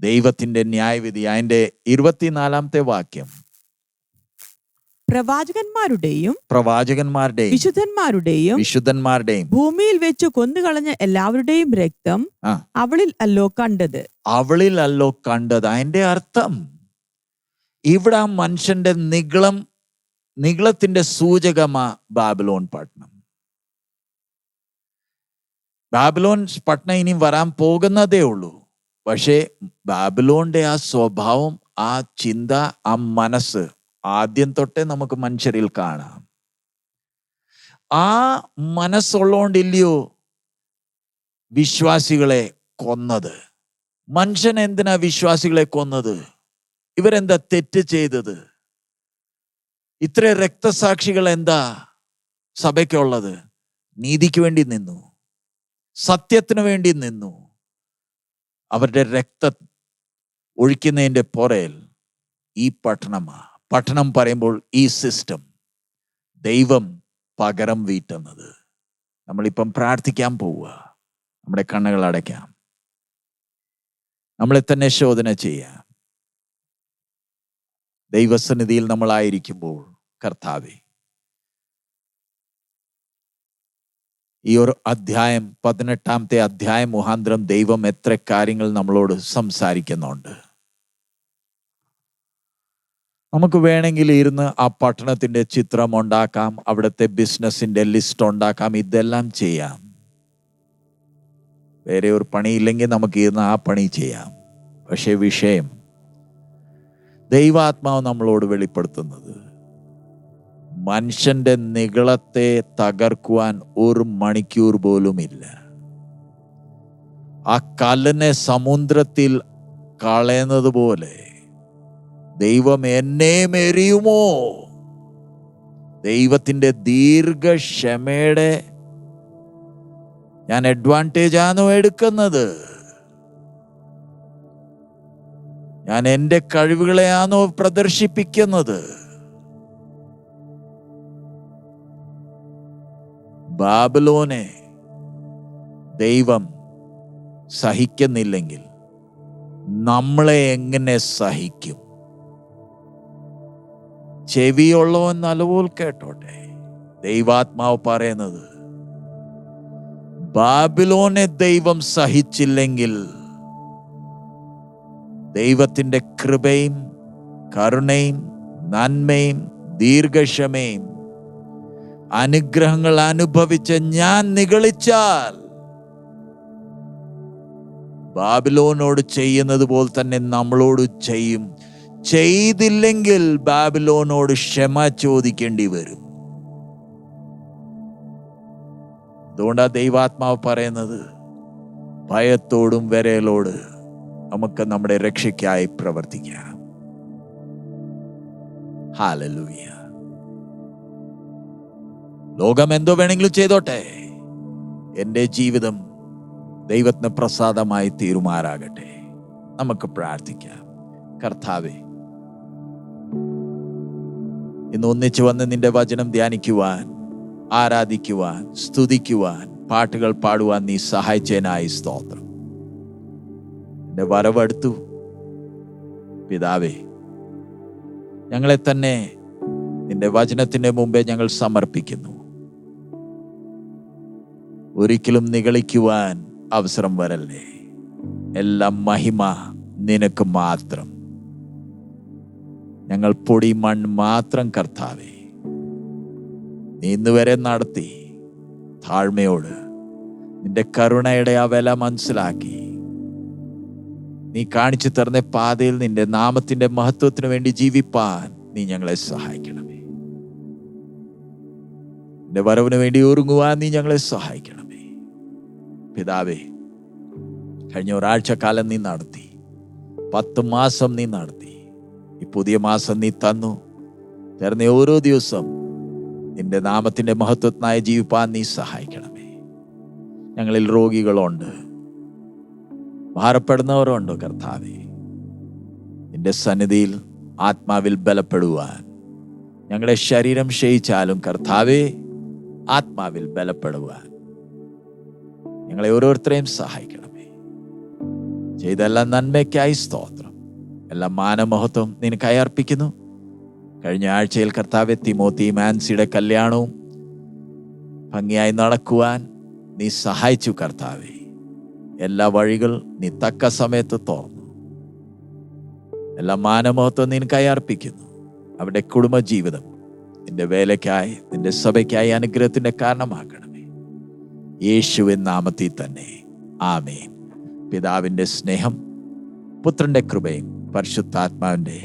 ദൈവത്തിന്റെ ന്യായവിധി. അതിന്റെ 24-ാമത്തെ വാക്യം. പ്രവാചകന്മാരുടെയും വിശുദ്ധന്മാരുടെയും ഭൂമിയിൽ വെച്ച് കൊന്നുകളഞ്ഞ എല്ലാവരുടെയും രക്തം അവളിൽ അല്ലോ കണ്ടത്. അവളിൽ അല്ലോ കണ്ടത്. അതിന്റെ അർത്ഥം ഇവിടെ മനുഷ്യന്റെ നിഗളത്തിന്റെ സൂചകമാ ബാബിലോൺ പട്ടണം. ബാബിലോൺ പട്ടണം ഇനി വരാൻ പോകുന്നതേ ഉള്ളൂ. പക്ഷേ ബാബിലോണിന്റെ ആ സ്വഭാവം, ആ ചിന്ത, ആ മനസ്സ് ആദ്യം തൊട്ടേ നമുക്ക് മനുഷ്യരിൽ കാണാം. ആ മനസ്സുള്ളോണ്ടില്ലയോ വിശ്വാസികളെ കൊന്നത്? മനുഷ്യൻ എന്തിനാ വിശ്വാസികളെ കൊന്നത്? ഇവരെന്താ തെറ്റ് ചെയ്തത്? ഇത്ര രക്തസാക്ഷികൾ എന്താ സഭയ്ക്കുള്ളത്? നീതിക്ക് വേണ്ടി നിന്നു, സത്യത്തിന് വേണ്ടി നിന്നു, അവരുടെ രക്തം ഒഴിക്കുന്നതിൻ്റെ പുറയിൽ ഈ പട്ടണം പറയുമ്പോൾ ഈ സിസ്റ്റം, ദൈവം പകരം വീട്ടുന്നത്. നമ്മളിപ്പം പ്രാർത്ഥിക്കാൻ പോവുക. നമ്മുടെ കണ്ണുകൾ അടയ്ക്കാം, നമ്മളെ തന്നെ ശോധന ചെയ്യാം. ദൈവസന്നിധിയിൽ നമ്മളായിരിക്കുമ്പോൾ, കർത്താവേ, ഈ ഒരു അധ്യായം, 18-ാമത്തെ അധ്യായം മുഖാന്തരം ദൈവം എത്ര കാര്യങ്ങൾ നമ്മളോട് സംസാരിക്കുന്നുണ്ട്. നമുക്ക് വേണമെങ്കിൽ ഇരുന്ന് ആ പട്ടണത്തിൻ്റെ ചിത്രം ഉണ്ടാക്കാം, അവിടുത്തെ ബിസിനസിൻ്റെ ലിസ്റ്റ് ഉണ്ടാക്കാം, ഇതെല്ലാം ചെയ്യാം. വേറെ ഒരു പണിയില്ലെങ്കിൽ നമുക്ക് ഇരുന്ന് ആ പണി ചെയ്യാം. പക്ഷേ വിഷയം, ദൈവാത്മാവ് നമ്മളോട് വെളിപ്പെടുത്തുന്നത്, മനുഷ്യന്റെ നിഗളത്തെ തകർക്കുവാൻ 1 മണിക്കൂർ പോലും ഇല്ല. ആ കല്ലിനെ സമുദ്രത്തിൽ കളയുന്നത് പോലെ ദൈവം എന്നെ എറിയുമോ? ദൈവത്തിൻ്റെ ദീർഘക്ഷമയുടെ ഞാൻ അഡ്വാൻറ്റേജ് ആണോ എടുക്കുന്നത്? ഞാൻ എൻ്റെ കഴിവുകളെയാണോ പ്രദർശിപ്പിക്കുന്നത്? ബാബിലോനെ ദൈവം സഹിക്കുന്നില്ലെങ്കിൽ നമ്മളെ എങ്ങനെ സഹിക്കും? ചെവിയുള്ളവൻ നല്ലപോലെ കേട്ടോട്ടെ. ദൈവാത്മാവ് പറയുന്നത്, ബാബിലോനെ ദൈവം സഹിച്ചില്ലെങ്കിൽ ദൈവത്തിൻ്റെ കൃപയും കരുണയും നന്മയും ദീർഘക്ഷമയും അനുഗ്രഹങ്ങൾ അനുഭവിച്ച് ഞാൻ നിഗളിച്ചാൽ, ബാബിലോനോട് ചെയ്യുന്നത് പോലെ തന്നെ നമ്മളോട് ചെയ്യും. ചെയ്തില്ലെങ്കിൽ ബാബിലോനോട് ക്ഷമ ചോദിക്കേണ്ടി വരും. അതുകൊണ്ടാ ദൈവാത്മാവ് പറയുന്നത്, ഭയത്തോടും വിരലോട് നമുക്ക് നമ്മുടെ രക്ഷയ്ക്കായി പ്രവർത്തിക്കാം. ഹല്ലേലൂയ. ലോകം എന്തോ വേണമെങ്കിലും ചെയ്തോട്ടെ, എൻ്റെ ജീവിതം ദൈവത്തിന് പ്രസാദമായി തീരുമാറാകട്ടെ. നമുക്ക് പ്രാർത്ഥിക്കാം. കർത്താവേ, ഇന്ന് ഒന്നിച്ചു വന്ന് നിന്റെ വചനം ധ്യാനിക്കുവാൻ, ആരാധിക്കുവാൻ, സ്തുതിക്കുവാൻ, പാട്ടുകൾ പാടുവാൻ നീ സഹായിച്ചതിനായി സ്തോത്രം. എൻ്റെ വരവടുത്തു പിതാവേ, ഞങ്ങളെ തന്നെ നിന്റെ വചനത്തിന്റെ മുമ്പേ ഞങ്ങൾ സമർപ്പിക്കുന്നു. ഒരിക്കലും നിഗളിക്കുവാൻ അവസരം വരല്ലേ. എല്ലാ മഹിമ നിനക്ക് മാത്രം. ഞങ്ങൾ പൊടി മണ്ണ് മാത്രം കർത്താവേ. നീ ഇന്ന് വരെ നടത്തി താഴ്മയോട് നിന്റെ കരുണയുടെ ആ വില മനസ്സിലാക്കി നീ കാണിച്ചു തരുന്ന പാതയിൽ നിന്റെ നാമത്തിന്റെ മഹത്വത്തിന് വേണ്ടി ജീവിപ്പാൻ നീ ഞങ്ങളെ സഹായിക്കണമേ. നിന്റെ വരവിന് വേണ്ടി ഒരുങ്ങുവാൻ നീ ഞങ്ങളെ സഹായിക്കണമേ. പിതാവേ, കഴിഞ്ഞ ഒരാഴ്ച കാലം നീ നടത്തി, 10 മാസം നീ നടത്തി, ഈ പുതിയ മാസം നീ തന്നു. തരുന്ന ഓരോ ദിവസം നിന്റെ നാമത്തിന്റെ മഹത്വത്തിനായി ജീവിപ്പാൻ നീ സഹായിക്കണമേ. ഞങ്ങളിൽ രോഗികളുണ്ട്, ഭാരപ്പെടുന്നവരുണ്ട് കർത്താവേ. നിന്റെ സന്നിധിയിൽ ആത്മാവിൽ ബലപ്പെടുവാൻ, ഞങ്ങളുടെ ശരീരം ക്ഷയിച്ചാലും കർത്താവേ ആത്മാവിൽ ബലപ്പെടുവാൻ ഞങ്ങളെ ഓരോരുത്തരെയും സഹായിക്കണമേ. ചെയ്തെല്ലാ നന്മയ്ക്കായി സ്തോത്രം. എല്ലാ മാനമഹത്വം നിനക്കായി അർപ്പിക്കുന്നു. കഴിഞ്ഞ ആഴ്ചയിൽ കർത്താവെ തിമോത്തി മാൻസിയുടെ കല്യാണവും ഭംഗിയായി നടക്കുവാൻ നീ സഹായിച്ചു കർത്താവെ. എല്ലാ വഴികൾ നീ തക്ക സമയത്ത് തുറന്നു. എല്ലാ മാനമഹത്വം നിനക്കായി അർപ്പിക്കുന്നു. അവരുടെ കുടുംബജീവിതം നിന്റെ വേലയ്ക്കായി, നിന്റെ സഭയ്ക്കായി അനുഗ്രഹത്തിന്റെ കാരണമാക്കണമേ. യേശുവിൻ നാമത്തിൽ തന്നെ ആമേൻ. പിതാവിന്റെ സ്നേഹം, പുത്രന്റെ കൃപയും പരിശുദ്ധാത്മാവിന്റെ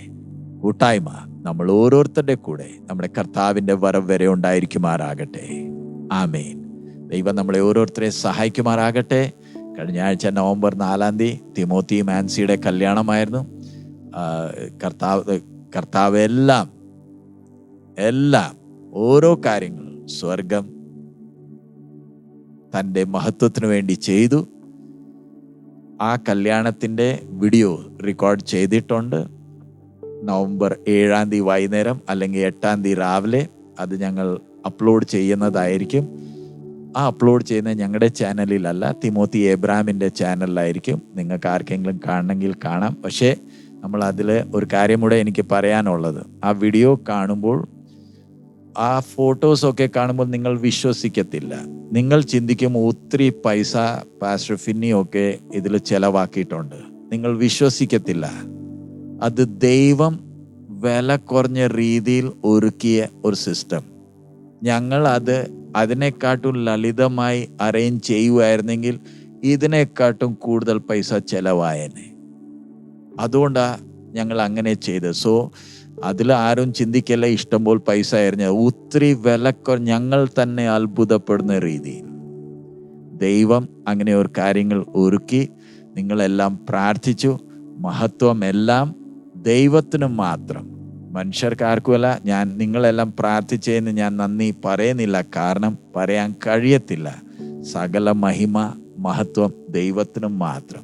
കൂട്ടായ്മ നമ്മൾ ഓരോരുത്തരുടെ കൂടെ നമ്മുടെ കർത്താവിന്റെ വരവ് വരെ ഉണ്ടായിരിക്കുമാറാകട്ടെ. ആമേൻ. ദൈവം നമ്മളെ ഓരോരുത്തരെ സഹായിക്കുമാറാകട്ടെ. കഴിഞ്ഞ ആഴ്ച നവംബർ 4-ാം തീയതി തിമോത്തി മാൻസിയുടെ കല്യാണമായിരുന്നു. കർത്താവ് എല്ലാം ഓരോ കാര്യങ്ങൾ സ്വർഗം തൻ്റെ മഹത്വത്തിന് വേണ്ടി ചെയ്തു. ആ കല്യാണത്തിൻ്റെ വീഡിയോ റെക്കോർഡ് ചെയ്തിട്ടുണ്ട്. നവംബർ 7-ാം തീയതി വൈകുന്നേരം അല്ലെങ്കിൽ 8-ാം തീയതി രാവിലെ അത് ഞങ്ങൾ അപ്ലോഡ് ചെയ്യുന്നതായിരിക്കും. ആ അപ്ലോഡ് ചെയ്യുന്നത് ഞങ്ങളുടെ ചാനലിലല്ല, തിമോത്തി ഏബ്രഹാമിൻ്റെ ചാനലിലായിരിക്കും. നിങ്ങൾക്ക് ആർക്കെങ്കിലും കാണണമെങ്കിൽ കാണാം. പക്ഷേ നമ്മൾ അതിൽ ഒരു കാര്യം കൂടെ എനിക്ക് പറയാനുള്ളത്, ആ വീഡിയോ കാണുമ്പോൾ, ആ ഫോട്ടോസൊക്കെ കാണുമ്പോൾ നിങ്ങൾ വിശ്വസിക്കത്തില്ല. നിങ്ങൾ ചിന്തിക്കും ഒത്തിരി പൈസ പാസ്റ്റർ ഫിന്നിയൊക്കെ ഇതിൽ ചിലവാക്കിയിട്ടുണ്ട്. നിങ്ങൾ വിശ്വസിക്കത്തില്ല. അത് ദൈവം വില കുറഞ്ഞ രീതിയിൽ ഒരുക്കിയ ഒരു സിസ്റ്റം. ഞങ്ങൾ അതിനെക്കാട്ടും ലളിതമായി അറേഞ്ച് ചെയ്യുമായിരുന്നെങ്കിൽ ഇതിനെക്കാട്ടും കൂടുതൽ പൈസ ചിലവായേനെ. അതുകൊണ്ടാണ് ഞങ്ങൾ അങ്ങനെ ചെയ്തത്. സോ അതിൽ ആരും ചിന്തിക്കല്ല ഇഷ്ടംപോലെ പൈസ ആയിരുന്നു. ഒത്തിരി ഞങ്ങൾ തന്നെ അത്ഭുതപ്പെടുന്ന രീതിയിൽ ദൈവം അങ്ങനെ ഒരു കാര്യങ്ങൾ ഒരുക്കി. നിങ്ങളെല്ലാം പ്രാർത്ഥിച്ചു. മഹത്വം എല്ലാം ദൈവത്തിന് മാത്രം, മനുഷ്യർക്കാർക്കുമല്ല. നിങ്ങളെല്ലാം പ്രാർത്ഥിച്ചതിന് ഞാൻ നന്ദി പറയുന്നില്ല, കാരണം പറയാൻ കഴിയത്തില്ല. സകല മഹിമ മഹത്വം ദൈവത്തിന് മാത്രം.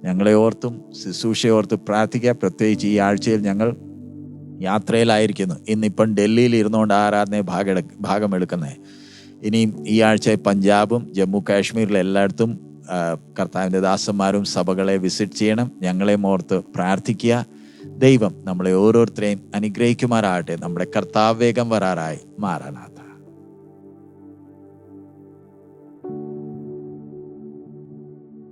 ഞങ്ങളെ ഓർത്തും ശുശ്രൂഷയെ ഓർത്ത് പ്രാർത്ഥിക്കുക. പ്രത്യേകിച്ച് ഈ ആഴ്ചയിൽ ഞങ്ങൾ യാത്രയിലായിരിക്കുന്നു. ഇന്നിപ്പം ഡൽഹിയിൽ ഇരുന്നുകൊണ്ട് ആരാധന ഭാഗമെടുക്കുന്നത്. ഇനിയും ഈ ആഴ്ച പഞ്ചാബും ജമ്മു കാശ്മീരിലും എല്ലായിടത്തും കർത്താവിൻ്റെ ദാസന്മാരും സഭകളെ വിസിറ്റ് ചെയ്യണം. ഞങ്ങളെ ഓർത്ത് പ്രാർത്ഥിക്കുക. ദൈവം നമ്മളെ ഓരോരുത്തരെയും അനുഗ്രഹിക്കുമാറാകട്ടെ. നമ്മുടെ കർത്താവ് വേഗം വരാറായി. മാറാനാഥ.